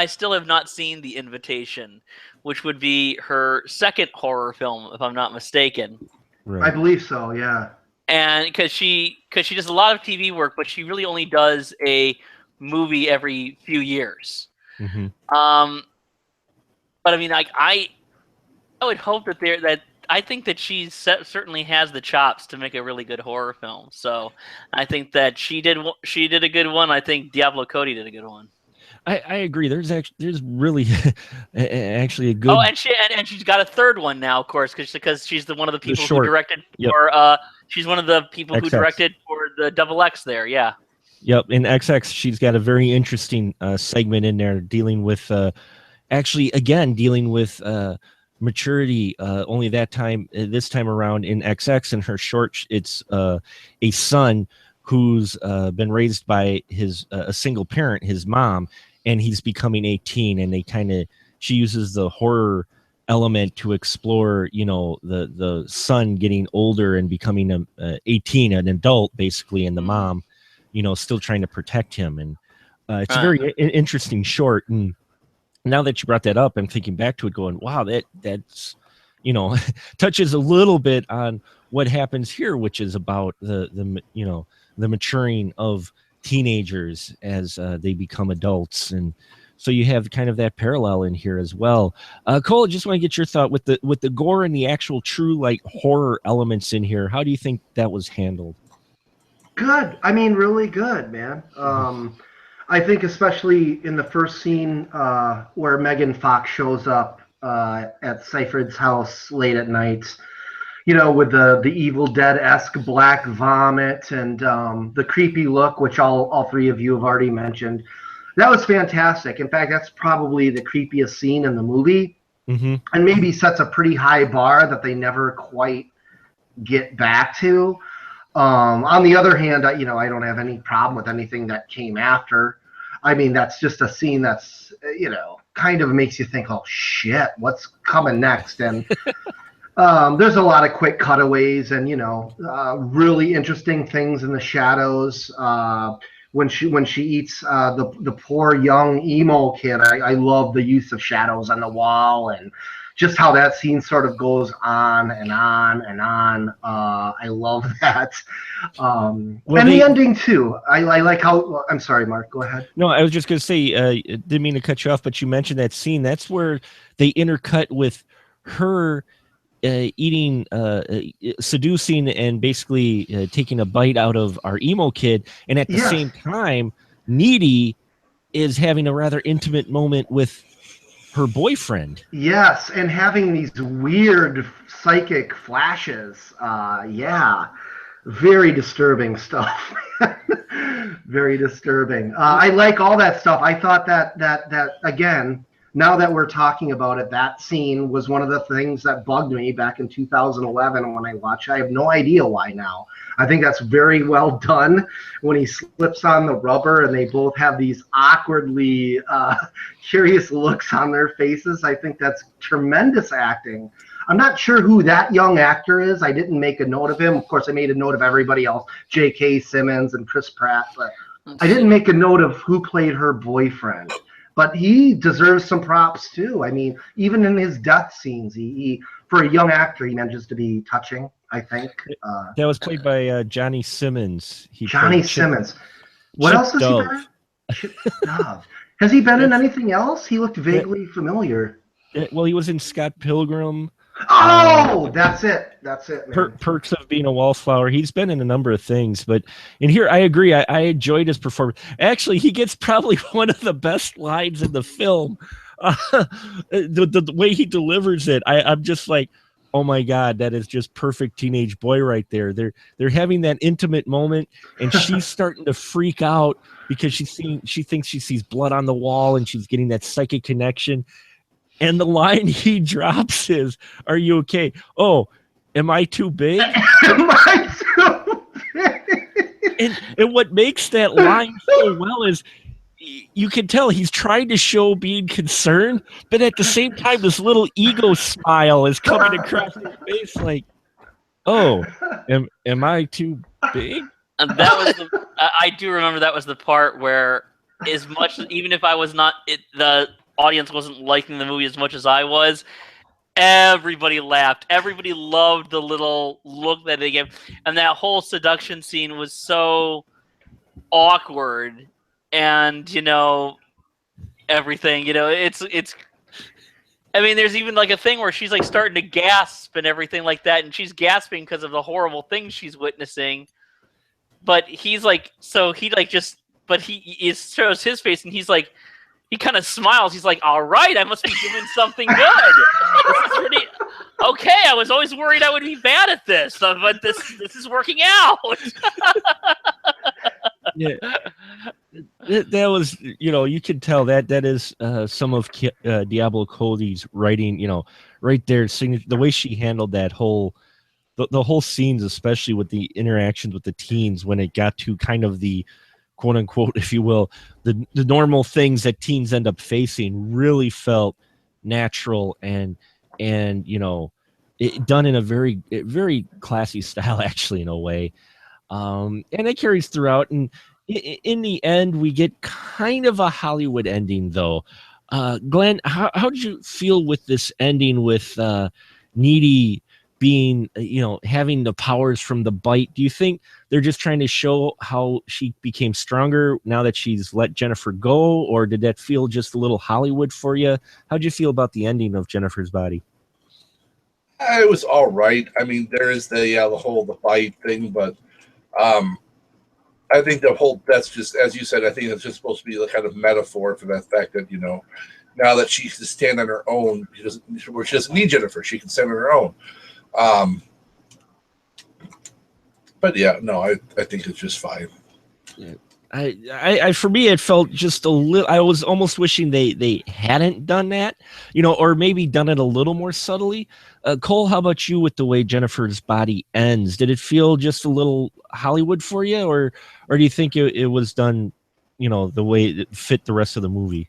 Speaker 1: still have not seen The Invitation, which would be her second horror film, if I'm not mistaken.
Speaker 3: Right.
Speaker 2: I believe so. Yeah.
Speaker 1: And because she does a lot of TV work, but she really only does a movie every few years.
Speaker 3: Mm-hmm.
Speaker 1: But I mean, I would hope that I think that she certainly has the chops to make a really good horror film. So I think that she did a good one. I think Diablo Cody did a good one.
Speaker 3: I agree. There's really actually a good.
Speaker 1: Oh, and she's got a third one now, of course, because she's one of the people who directed
Speaker 3: Yep.
Speaker 1: for. She's one of the people who
Speaker 3: XX.
Speaker 1: directed for the Double X there. Yeah.
Speaker 3: Yep, in XX, she's got a very interesting segment in there dealing with, dealing with maturity. Only this time around in XX, in her short, it's a son who's been raised by a single parent, his mom, and he's becoming 18, and she uses the horror element to explore, the son getting older and becoming 18, an adult basically, and the mom, still trying to protect him. And it's a very interesting short. And now that you brought that up, I'm thinking back to it going, wow, that's, touches a little bit on what happens here, which is about the maturing of teenagers as they become adults. And so you have kind of that parallel in here as well. Cole, I just want to get your thought with the gore and the actual true like horror elements in here. How do you think that was handled?
Speaker 2: Good. I mean, really good, man. I think especially in the first scene where Megan Fox shows up at Seyfried's house late at night, with the Evil Dead-esque black vomit and the creepy look, which all three of you have already mentioned. That was fantastic. In fact, that's probably the creepiest scene in the movie, and maybe sets a pretty high bar that they never quite get back to. On the other hand, I don't have any problem with anything that came after. I mean, that's just a scene that's, kind of makes you think, oh shit, what's coming next? And there's a lot of quick cutaways and, really interesting things in the shadows. When she eats the poor young emo kid, I love the use of shadows on the wall and just how that scene sort of goes on and on and on. I love that. The ending too. I like how. I'm sorry, Mark. Go ahead.
Speaker 3: No, I was just going to say, didn't mean to cut you off, but you mentioned that scene. That's where they intercut with her eating, seducing, and basically taking a bite out of our emo kid. And at the same time, Needy is having a rather intimate moment with her boyfriend.
Speaker 2: Yes, and having these weird psychic flashes. Very disturbing stuff. Very disturbing. I like all that stuff. I thought that again, now that we're talking about it, that scene was one of the things that bugged me back in 2011 when I watched. I have no idea why now. I think that's very well done when he slips on the rubber and they both have these awkwardly curious looks on their faces. I think that's tremendous acting. I'm not sure who that young actor is. I didn't make a note of him. Of course, I made a note of everybody else, J.K. Simmons and Chris Pratt, but I didn't make a note of who played her boyfriend. But he deserves some props too. I mean, even in his death scenes, he for a young actor, he manages to be touching, I think.
Speaker 3: That was played by Johnny Simmons.
Speaker 2: Johnny Simmons. What else has he been in? Chip Dove. Has he been in anything else? He looked vaguely familiar.
Speaker 3: Well, he was in Scott Pilgrim.
Speaker 2: Oh, that's it. That's it, man.
Speaker 3: Perks of Being a Wallflower. He's been in a number of things, but in here, I agree. I enjoyed his performance. Actually, he gets probably one of the best lines in the film. The way he delivers it, I'm just like, oh my God, that is just perfect teenage boy right there. They're having that intimate moment, and she's starting to freak out because she thinks she sees blood on the wall, and she's getting that psychic connection. And the line he drops is, "Are you okay? Oh, am I too big?"
Speaker 2: Am I too big?
Speaker 3: And what makes that line so well is you can tell he's trying to show being concerned, but at the same time, this little ego smile is coming across his face like, "Oh, am I too big?"
Speaker 1: And that was I do remember that was the part where, as much even if I was not the audience wasn't liking the movie as much as I was, everybody laughed. Everybody loved the little look that they gave, and that whole seduction scene was so awkward. And everything. It's. I mean, there's even like a thing where she's like starting to gasp and everything like that, and she's gasping because of the horrible things she's witnessing. But he's like, so he like just, but he shows his face, and he's like. He kind of smiles. He's like, all right, I must be doing something good. This is pretty okay. I was always worried I would be bad at this, but this is working out.
Speaker 3: Yeah, that was, you could tell that is some of Diablo Cody's writing, right there. The way she handled that whole, the whole scenes, especially with the interactions with the teens when it got to kind of the quote unquote, if you will, the normal things that teens end up facing really felt natural and it done in a very, very classy style, actually, in a way. And it carries throughout. And in the end, we get kind of a Hollywood ending, though. Glenn, how did you feel with this ending with Needy being, having the powers from the bite? Do you think they're just trying to show how she became stronger now that she's let Jennifer go, or did that feel just a little Hollywood for you? How'd you feel about the ending of Jennifer's Body?
Speaker 4: It was all right. I mean, there is the bite thing, but I think that's just, as you said, I think it's just supposed to be the kind of metaphor for that fact that, now that she can stand on her own, she doesn't need Jennifer. She can stand on her own. But yeah, no, I think it's just fine.
Speaker 3: Yeah. For me, it felt just a little. I was almost wishing they hadn't done that, or maybe done it a little more subtly. Cole, how about you with the way Jennifer's body ends? Did it feel just a little Hollywood for you, or do you think it was done, the way it fit the rest of the movie?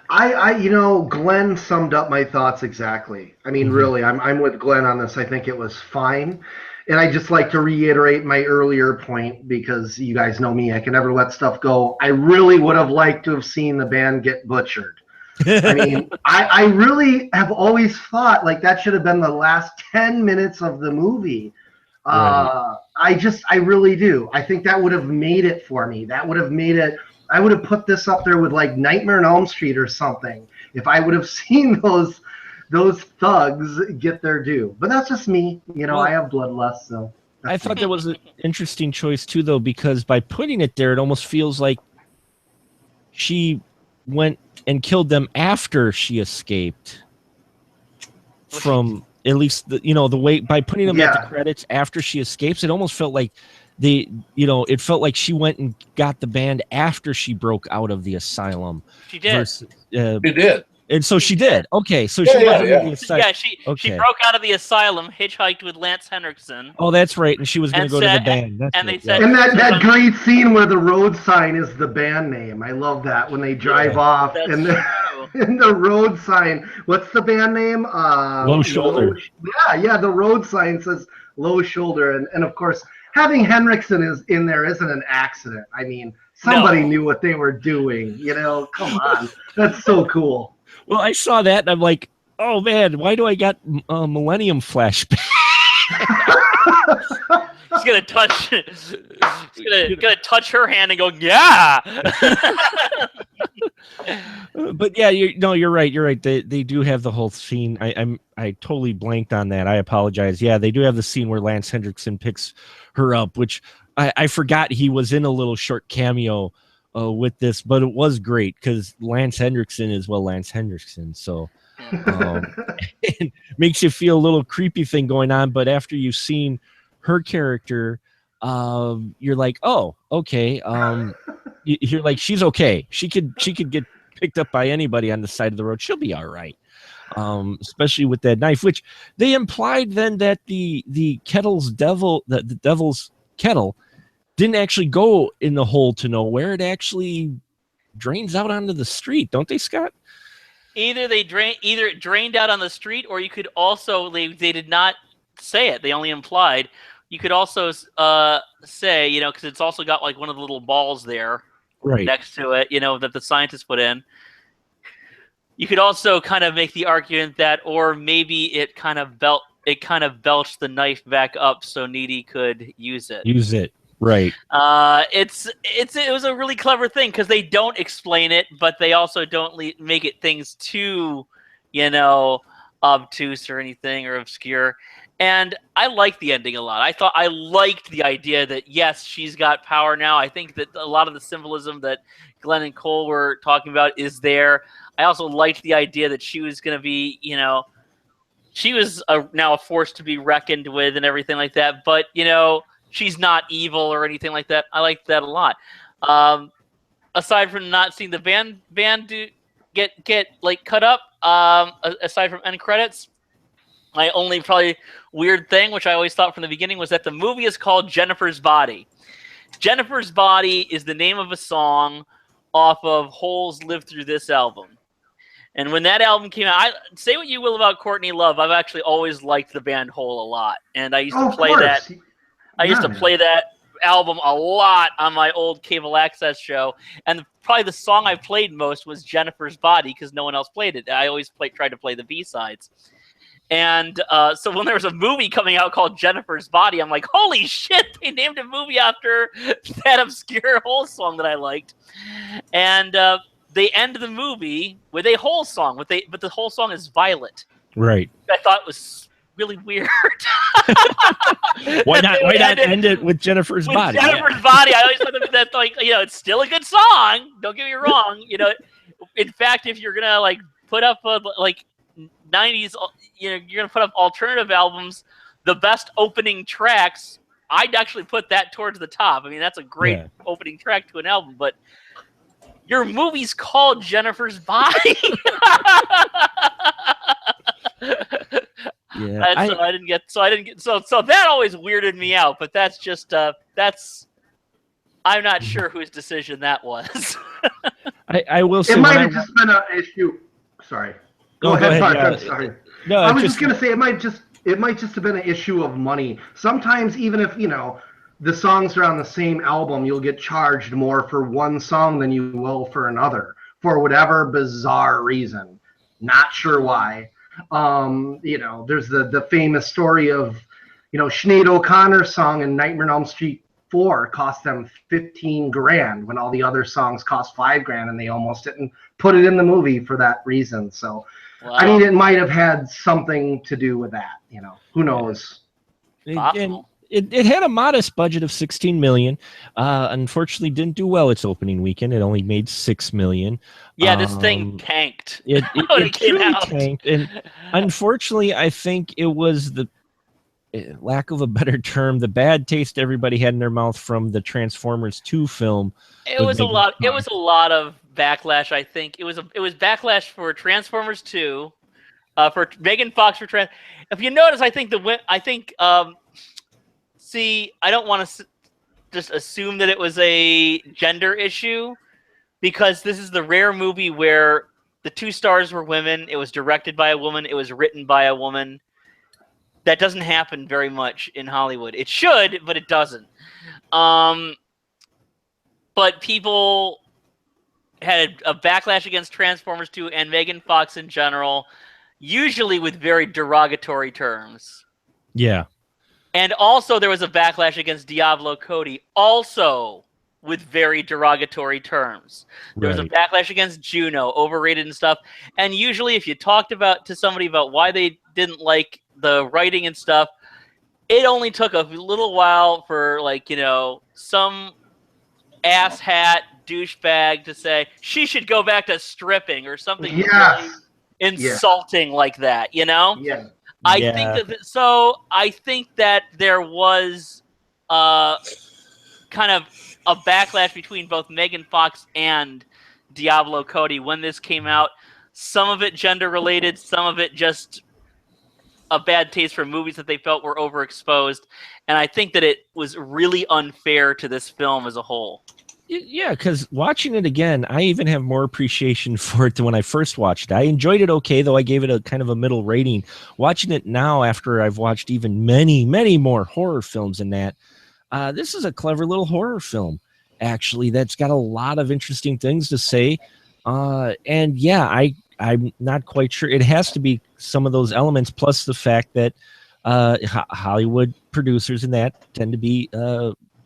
Speaker 2: Glenn summed up my thoughts exactly. I mean, really, I'm with Glenn on this. I think it was fine. And I just like to reiterate my earlier point because you guys know me, I can never let stuff go. I really would have liked to have seen the band get butchered. I mean, I really have always thought like that should have been the last 10 minutes of the movie. Right. I really do. I think that would have made it for me. That would have made it. I would have put this up there with like Nightmare on Elm Street or something if I would have seen those thugs get their due. But that's just me. Well, I have bloodlust, so.
Speaker 3: I thought that was an interesting choice too, though, because by putting it there, it almost feels like she went and killed them after she escaped from at least the way by putting them at the credits after she escapes. It almost felt like it felt like she went and got the band after she broke out of the asylum.
Speaker 1: She did.
Speaker 4: She did.
Speaker 3: And so she did. Okay, so she
Speaker 1: she broke out of the asylum, hitchhiked with Lance Henriksen.
Speaker 3: Oh, that's right. And she was going to go to the band. That's
Speaker 1: and
Speaker 3: right.
Speaker 1: they said,
Speaker 2: and that great scene where the road sign is the band name. I love that when they drive off and the road sign. What's the band name?
Speaker 3: Low Shoulder.
Speaker 2: The road sign says Low Shoulder, and of course having Henriksen is in there isn't an accident. I mean, somebody knew what they were doing. Come on, that's so cool.
Speaker 3: Well, I saw that and I'm like, oh man, why do I got Millennium flashback?
Speaker 1: He's gonna touch. He's gonna touch her hand and go, yeah.
Speaker 3: But yeah, you're right. You're right. They do have the whole scene. I totally blanked on that. I apologize. Yeah, they do have the scene where Lance Henriksen picks her up, which I forgot he was in a little short cameo with this, but it was great because Lance Henriksen is Lance Henriksen. So it makes you feel a little creepy thing going on. But after you've seen her character, you're like, oh, okay. You're like, she's okay. She could get picked up by anybody on the side of the road. She'll be all right. Especially with that knife, which they implied then that the devil's kettle didn't actually go in the hole to nowhere. It actually drains out onto the street, don't they, Scott?
Speaker 1: Either it drained out on the street, or you could also they did not say it. They only implied. You could also say, because it's also got like one of the little balls there next to it, that the scientists put in. You could also kind of make the argument that, or maybe it kind of belched the knife back up so Needy could use it.
Speaker 3: Right.
Speaker 1: It was a really clever thing because they don't explain it, but they also don't make it things too, obtuse or anything or obscure. And I liked the ending a lot. I liked the idea that yes, she's got power now. I think that a lot of the symbolism that Glenn and Cole were talking about is there. I also liked the idea that she was going to be, she was now a force to be reckoned with and everything like that. But she's not evil or anything like that. I liked that a lot. Aside from not seeing the band get like cut up, aside from end credits, my only probably weird thing, which I always thought from the beginning, was that the movie is called Jennifer's Body. Jennifer's Body is the name of a song off of Hole's Live Through This album. And when that album came out, say what you will about Courtney Love, I've actually always liked the band Hole a lot. And I used to play that. I used to play that album a lot on my old cable access show. And probably the song I played most was Jennifer's Body because no one else played it. I always tried to play the B-sides. And so when there was a movie coming out called Jennifer's Body, I'm like, holy shit, they named a movie after that obscure Hole song that I liked. And they end the movie with a Hole song, but the Hole song is Violet.
Speaker 3: Right.
Speaker 1: I thought was really weird.
Speaker 3: Why not end it with Jennifer's Body?
Speaker 1: Jennifer's Body. I always thought that it's still a good song. Don't get me wrong. In fact, if you're gonna put up 90s, you're gonna put up alternative albums. The best opening tracks I'd actually put that towards the top. I mean, that's a great opening track to an album, but your movie's called Jennifer's Body.
Speaker 3: Yeah,
Speaker 1: I didn't get so that always weirded me out, but that's just I'm not sure whose decision that was.
Speaker 3: I will say
Speaker 2: it might have just been an issue. Sorry. Go ahead, Mark. I'm sorry.
Speaker 3: No,
Speaker 2: I was just gonna say it might just have been an issue of money. Sometimes even if the songs are on the same album, you'll get charged more for one song than you will for another for whatever bizarre reason. Not sure why. There's the famous story of Sinead O'Connor's song in Nightmare on Elm Street 4 cost them $15,000 when all the other songs cost $5,000, and they almost didn't put it in the movie for that reason. So, wow. I mean, it might have had something to do with that. Who knows?
Speaker 3: And it had a modest budget of $16 million. Unfortunately, didn't do well its opening weekend. It only made $6 million.
Speaker 1: Yeah, this thing tanked.
Speaker 3: It truly tanked, and unfortunately, I think it was the lack of a better term, the bad taste everybody had in their mouth from the Transformers 2 film.
Speaker 1: It was a lot of backlash. I think it was backlash for Transformers 2, for Megan Fox for If you notice, I think see, I don't want to just assume that it was a gender issue, because this is the rare movie where the two stars were women. It was directed by a woman. It was written by a woman. That doesn't happen very much in Hollywood. It should, but it doesn't. But people had a backlash against Transformers 2 and Megan Fox in general, usually with very derogatory terms.
Speaker 3: Yeah.
Speaker 1: And also there was a backlash against Diablo Cody, also with very derogatory terms. There was a backlash against Juno, overrated and stuff. And usually if you talked to somebody about why they didn't like the writing and stuff, it only took a little while for some asshat douchebag to say she should go back to stripping or something really insulting like that,
Speaker 2: Yeah.
Speaker 1: I think that there was kind of a backlash between both Megan Fox and Diablo Cody when this came out. Some of it gender related, some of it just a bad taste for movies that they felt were overexposed, and I think that it was really unfair to this film as a whole.
Speaker 3: Yeah, because watching it again, I even have more appreciation for it than when I first watched it. I enjoyed it okay, though I gave it a kind of a middle rating. Watching it now, after I've watched even many, many more horror films than that, this is a clever little horror film, actually, that's got a lot of interesting things to say. And yeah, I'm not quite sure. It has to be some of those elements, plus the fact that Hollywood producers and that tend to be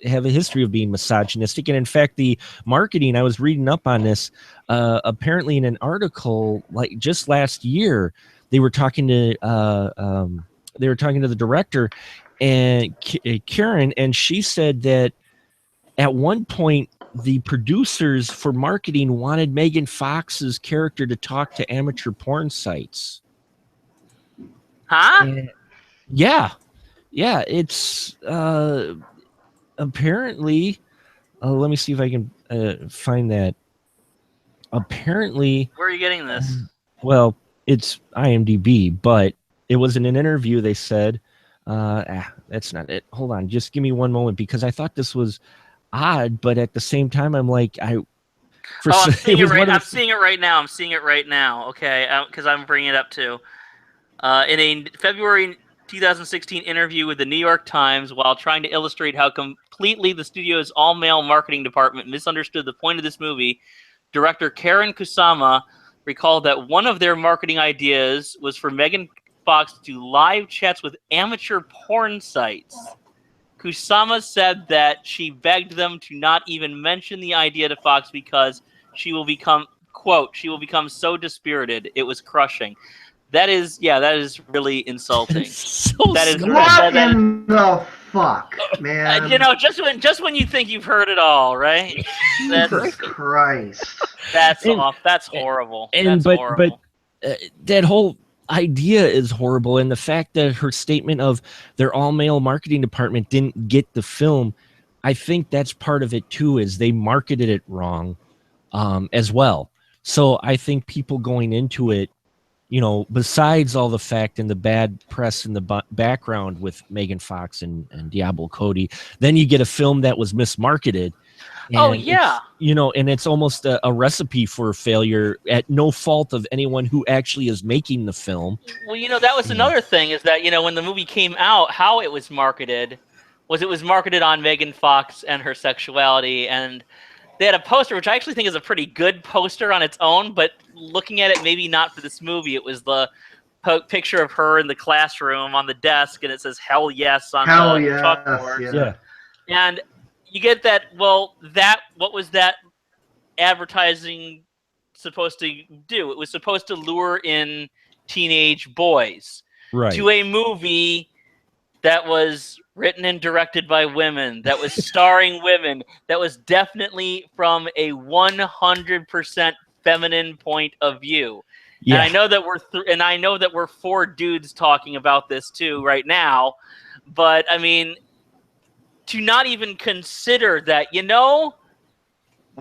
Speaker 3: have a history of being misogynistic. And in fact, the marketing, I was reading up on this, apparently in an article like just last year, they were talking to the director and Karen, and she said that at one point the producers for marketing wanted Megan Fox's character to talk to amateur porn sites.
Speaker 1: Huh?
Speaker 3: And, yeah, it's apparently, let me see if I can find that. Apparently,
Speaker 1: where are you getting this?
Speaker 3: Well, it's IMDb, but it was in an interview. They said, that's not it. Hold on, just give me one moment, because I thought this was odd, but at the same time, I'm like,
Speaker 1: I'm seeing it right now. Okay, because I'm bringing it up too. In a February 2016 interview with the New York Times, while trying to illustrate how completely the studio's all-male marketing department misunderstood the point of this movie, director Karen Kusama recalled that one of their marketing ideas was for Megan Fox to do live chats with amateur porn sites. Kusama said that she begged them to not even mention the idea to Fox because she will become, quote, she will become so dispirited. It was crushing. That is really insulting.
Speaker 3: What
Speaker 2: in the fuck, man?
Speaker 1: Just when you think you've heard it all, right?
Speaker 2: Jesus Christ.
Speaker 1: That's horrible.
Speaker 3: But that whole idea is horrible, and the fact that her statement of their all-male marketing department didn't get the film, I think that's part of it too, is they marketed it wrong as well. So I think people going into it, besides all the fact and the bad press in the background with Megan Fox and Diablo Cody, then you get a film that was mismarketed.
Speaker 1: Oh, yeah.
Speaker 3: And it's almost a recipe for failure at no fault of anyone who actually is making the film.
Speaker 1: Well, that was another thing, is that, when the movie came out, how it was marketed was marketed on Megan Fox and her sexuality. And they had a poster, which I actually think is a pretty good poster on its own, but looking at it, maybe not for this movie, it was the picture of her in the classroom on the desk, and it says "Hell yes" on the chalkboard.
Speaker 3: Yeah.
Speaker 1: And you get that. Well, what was that advertising supposed to do? It was supposed to lure in teenage boys to a movie that was written and directed by women, that was starring women, that was definitely from a 100% feminine point of view. Yeah. And I know that we're four dudes talking about this too right now, but I mean, to not even consider that,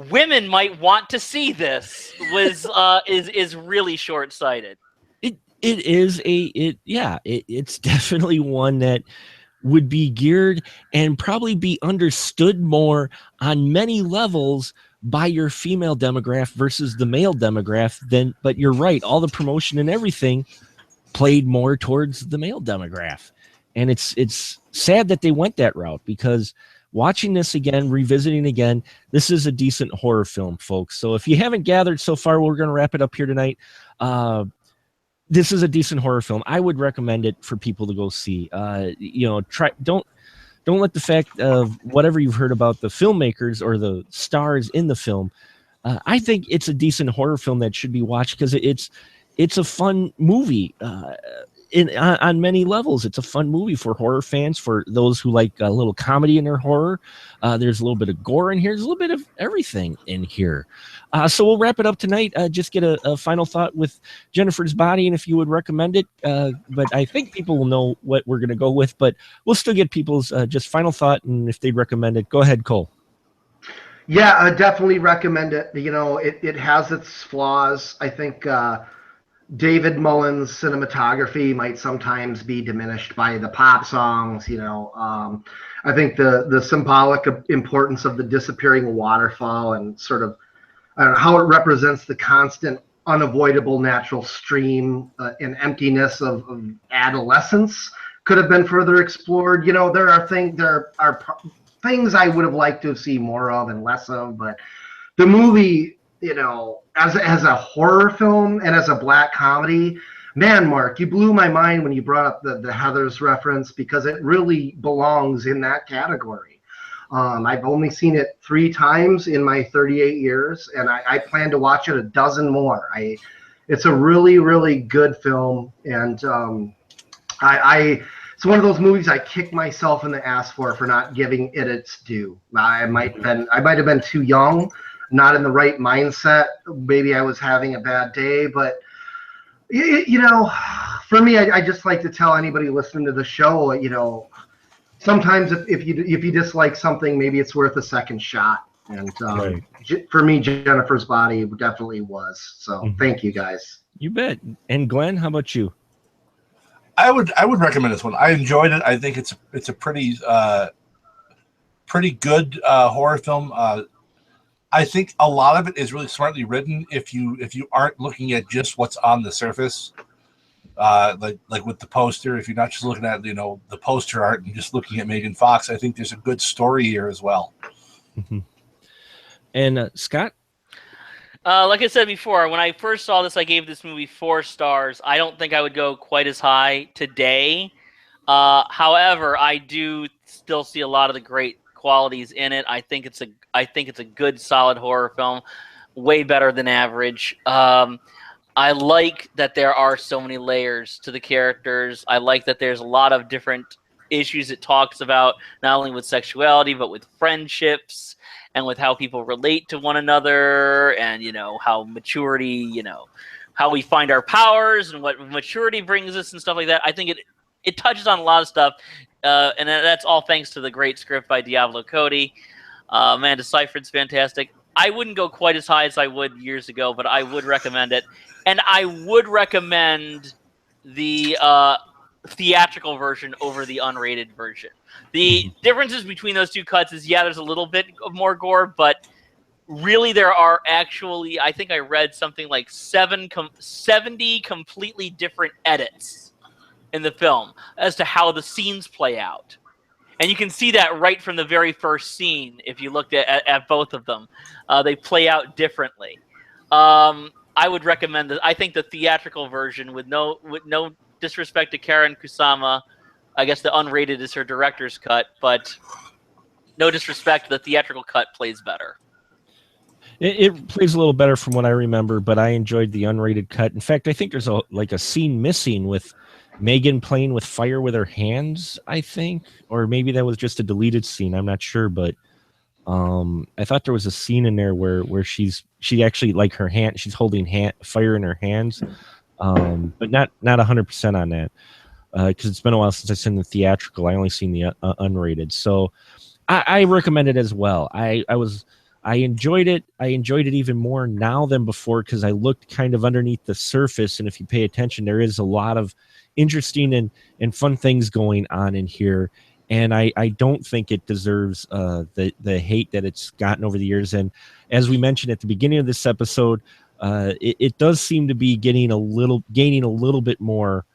Speaker 1: women might want to see this is really short-sighted.
Speaker 3: It's definitely one that would be geared and probably be understood more on many levels by your female demographic versus the male demographic. But you're right, all the promotion and everything played more towards the male demographic. And it's sad that they went that route, because watching this again, revisiting again, this is a decent horror film, folks. So if you haven't gathered so far, we're going to wrap it up here tonight. This is a decent horror film. I would recommend it for people to go see. Don't let the fact of whatever you've heard about the filmmakers or the stars in the film. I think it's a decent horror film that should be watched, because it's a fun movie. On many levels, it's a fun movie for horror fans, for those who like a little comedy in their horror. There's a little bit of gore in here. There's a little bit of everything in here. So we'll wrap it up tonight. Just get a final thought with Jennifer's Body, and if you would recommend it. But I think people will know what we're going to go with, but we'll still get people's just final thought, and if they'd recommend it. Go ahead, Cole.
Speaker 2: Yeah, I definitely recommend it. It has its flaws. I think David Mullen's cinematography might sometimes be diminished by the pop songs. I think the symbolic importance of the disappearing waterfall and sort of, I don't know, how it represents the constant, unavoidable natural stream and emptiness of adolescence could have been further explored. There are things I would have liked to have seen more of and less of, but the movie, as a horror film and as a black comedy, man, Mark, you blew my mind when you brought up the Heathers reference, because it really belongs in that category. I've only seen it 3 times in my 38 years, and I plan to watch it a dozen more. It's a really, really good film, and it's one of those movies I kick myself in the ass for not giving it its due. I might have been too young, not in the right mindset. Maybe I was having a bad day, but for me, I just like to tell anybody listening to the show, sometimes if you dislike something, maybe it's worth a second shot. And for me, Jennifer's Body definitely was. So Thank you, guys.
Speaker 3: You bet. And Glenn, how about you?
Speaker 4: I would recommend this one. I enjoyed it. I think it's a pretty good horror film. I think a lot of it is really smartly written. If you aren't looking at just what's on the surface, like with the poster, if you're not just looking at the poster art and just looking at Megan Fox, I think there's a good story here as well.
Speaker 3: Mm-hmm. And Scott?
Speaker 1: Like I said before, when I first saw this, I gave this movie 4 stars. I don't think I would go quite as high today. However, I do still see a lot of the great qualities in it. I think it's a good, solid horror film, way better than average. I like that there are so many layers to the characters. I like that there's a lot of different issues it talks about, not only with sexuality, but with friendships and with how people relate to one another, and how maturity, how we find our powers and what maturity brings us and stuff like that. I think it touches on a lot of stuff, and that's all thanks to the great script by Diablo Cody. Amanda Seyfried's fantastic. I wouldn't go quite as high as I would years ago, but I would recommend it. And I would recommend the theatrical version over the unrated version. The differences between those two cuts is, there's a little bit of more gore, but really there are actually, I think I read something like 70 completely different edits in the film as to how the scenes play out. And you can see that right from the very first scene if you looked at both of them. They play out differently. I would recommend I think the theatrical version, with no disrespect to Karen Kusama, I guess the unrated is her director's cut, but no disrespect, the theatrical cut plays better.
Speaker 3: It plays a little better from what I remember, but I enjoyed the unrated cut. In fact, I think there's a scene missing with Megan playing with fire with her hands, I think, or maybe that was just a deleted scene. I'm not sure, but I thought there was a scene in there where she actually, like, her hand, she's holding fire in her hands, but not 100% on that, because it's been a while since I've seen the theatrical. I only seen the unrated, so I recommend it as well. I enjoyed it. I enjoyed it even more now than before because I looked kind of underneath the surface, and if you pay attention, there is a lot of interesting and fun things going on in here, and I don't think it deserves the hate that it's gotten over the years. And as we mentioned at the beginning of this episode, it does seem to be gaining a little bit more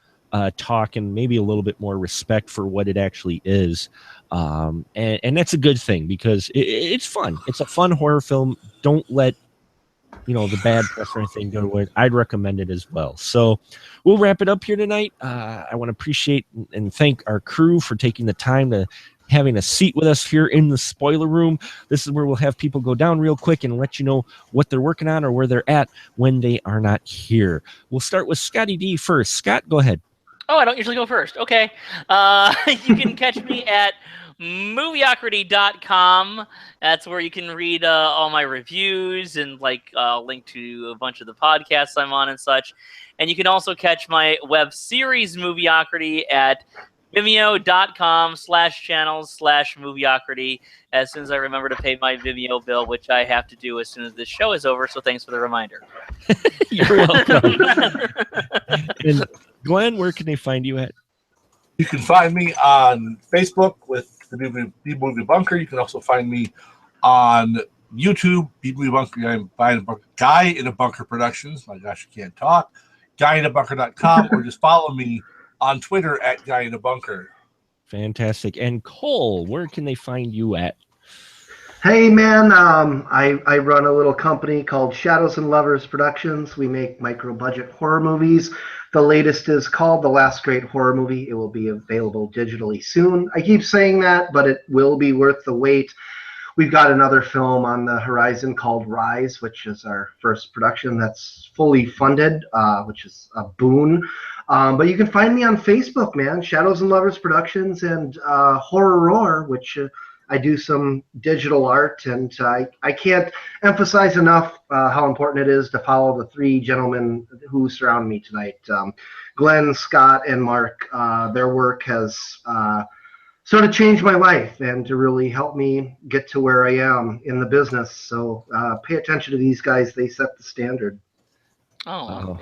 Speaker 3: talk and maybe a little bit more respect for what it actually is, and that's a good thing because it's fun. It's a fun horror film. Don't let the bad press or anything go away. I'd recommend it as well. So we'll wrap it up here tonight. I want to appreciate and thank our crew for taking the time to having a seat with us here in the spoiler room. This is where we'll have people go down real quick and let you know what they're working on or where they're at when they are not here. We'll start with Scotty D first. Scott, go ahead.
Speaker 1: Oh, I don't usually go first. Okay. You can catch me at movieocrity.com. That's where you can read all my reviews and link to a bunch of the podcasts I'm on and such. And you can also catch my web series Movieocrity at vimeo.com/channels/movieocrity as soon as I remember to pay my Vimeo bill, which I have to do as soon as this show is over. So thanks for the reminder.
Speaker 3: You're welcome. And Glenn, where can they find you at?
Speaker 4: You can find me on Facebook with the B-Movie Bunker. You can also find me on YouTube, B-Movie Bunker. I'm Guy in a Bunker Productions. My gosh, you can't talk. GuyInABunker.com, or just follow me on Twitter at Guy in a Bunker.
Speaker 3: Fantastic. And Cole, where can they find you at?
Speaker 2: Hey, man, I run a little company called Shadows and Lovers Productions. We make micro-budget horror movies. The latest is called The Last Great Horror Movie. It will be available digitally soon. I keep saying that, but it will be worth the wait. We've got another film on the horizon called Rise, which is our first production that's fully funded, which is a boon. But you can find me on Facebook, man, Shadows and Lovers Productions, and Horror Roar, which I do some digital art, and I can't emphasize enough how important it is to follow the three gentlemen who surround me tonight. Glenn, Scott, and Mark. Their work has sort of changed my life and to really help me get to where I am in the business. So pay attention to these guys. They set the standard.
Speaker 1: Oh,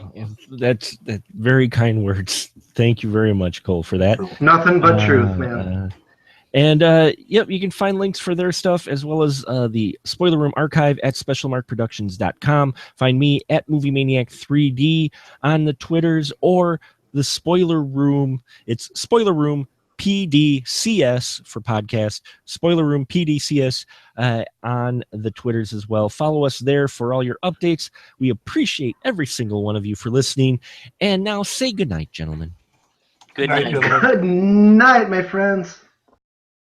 Speaker 3: that's very kind words. Thank you very much, Cole, for that.
Speaker 2: Nothing but truth, man.
Speaker 3: And yep, you can find links for their stuff as well as the Spoiler Room archive at specialmarkproductions.com. Find me at Movie Maniac 3D on the Twitters, or the Spoiler Room. It's Spoiler Room PDCS for podcast, Spoiler Room PDCS on the Twitters as well. Follow us there for all your updates. We appreciate every single one of you for listening. And now say goodnight, gentlemen.
Speaker 1: good night.
Speaker 2: Good night, my friends.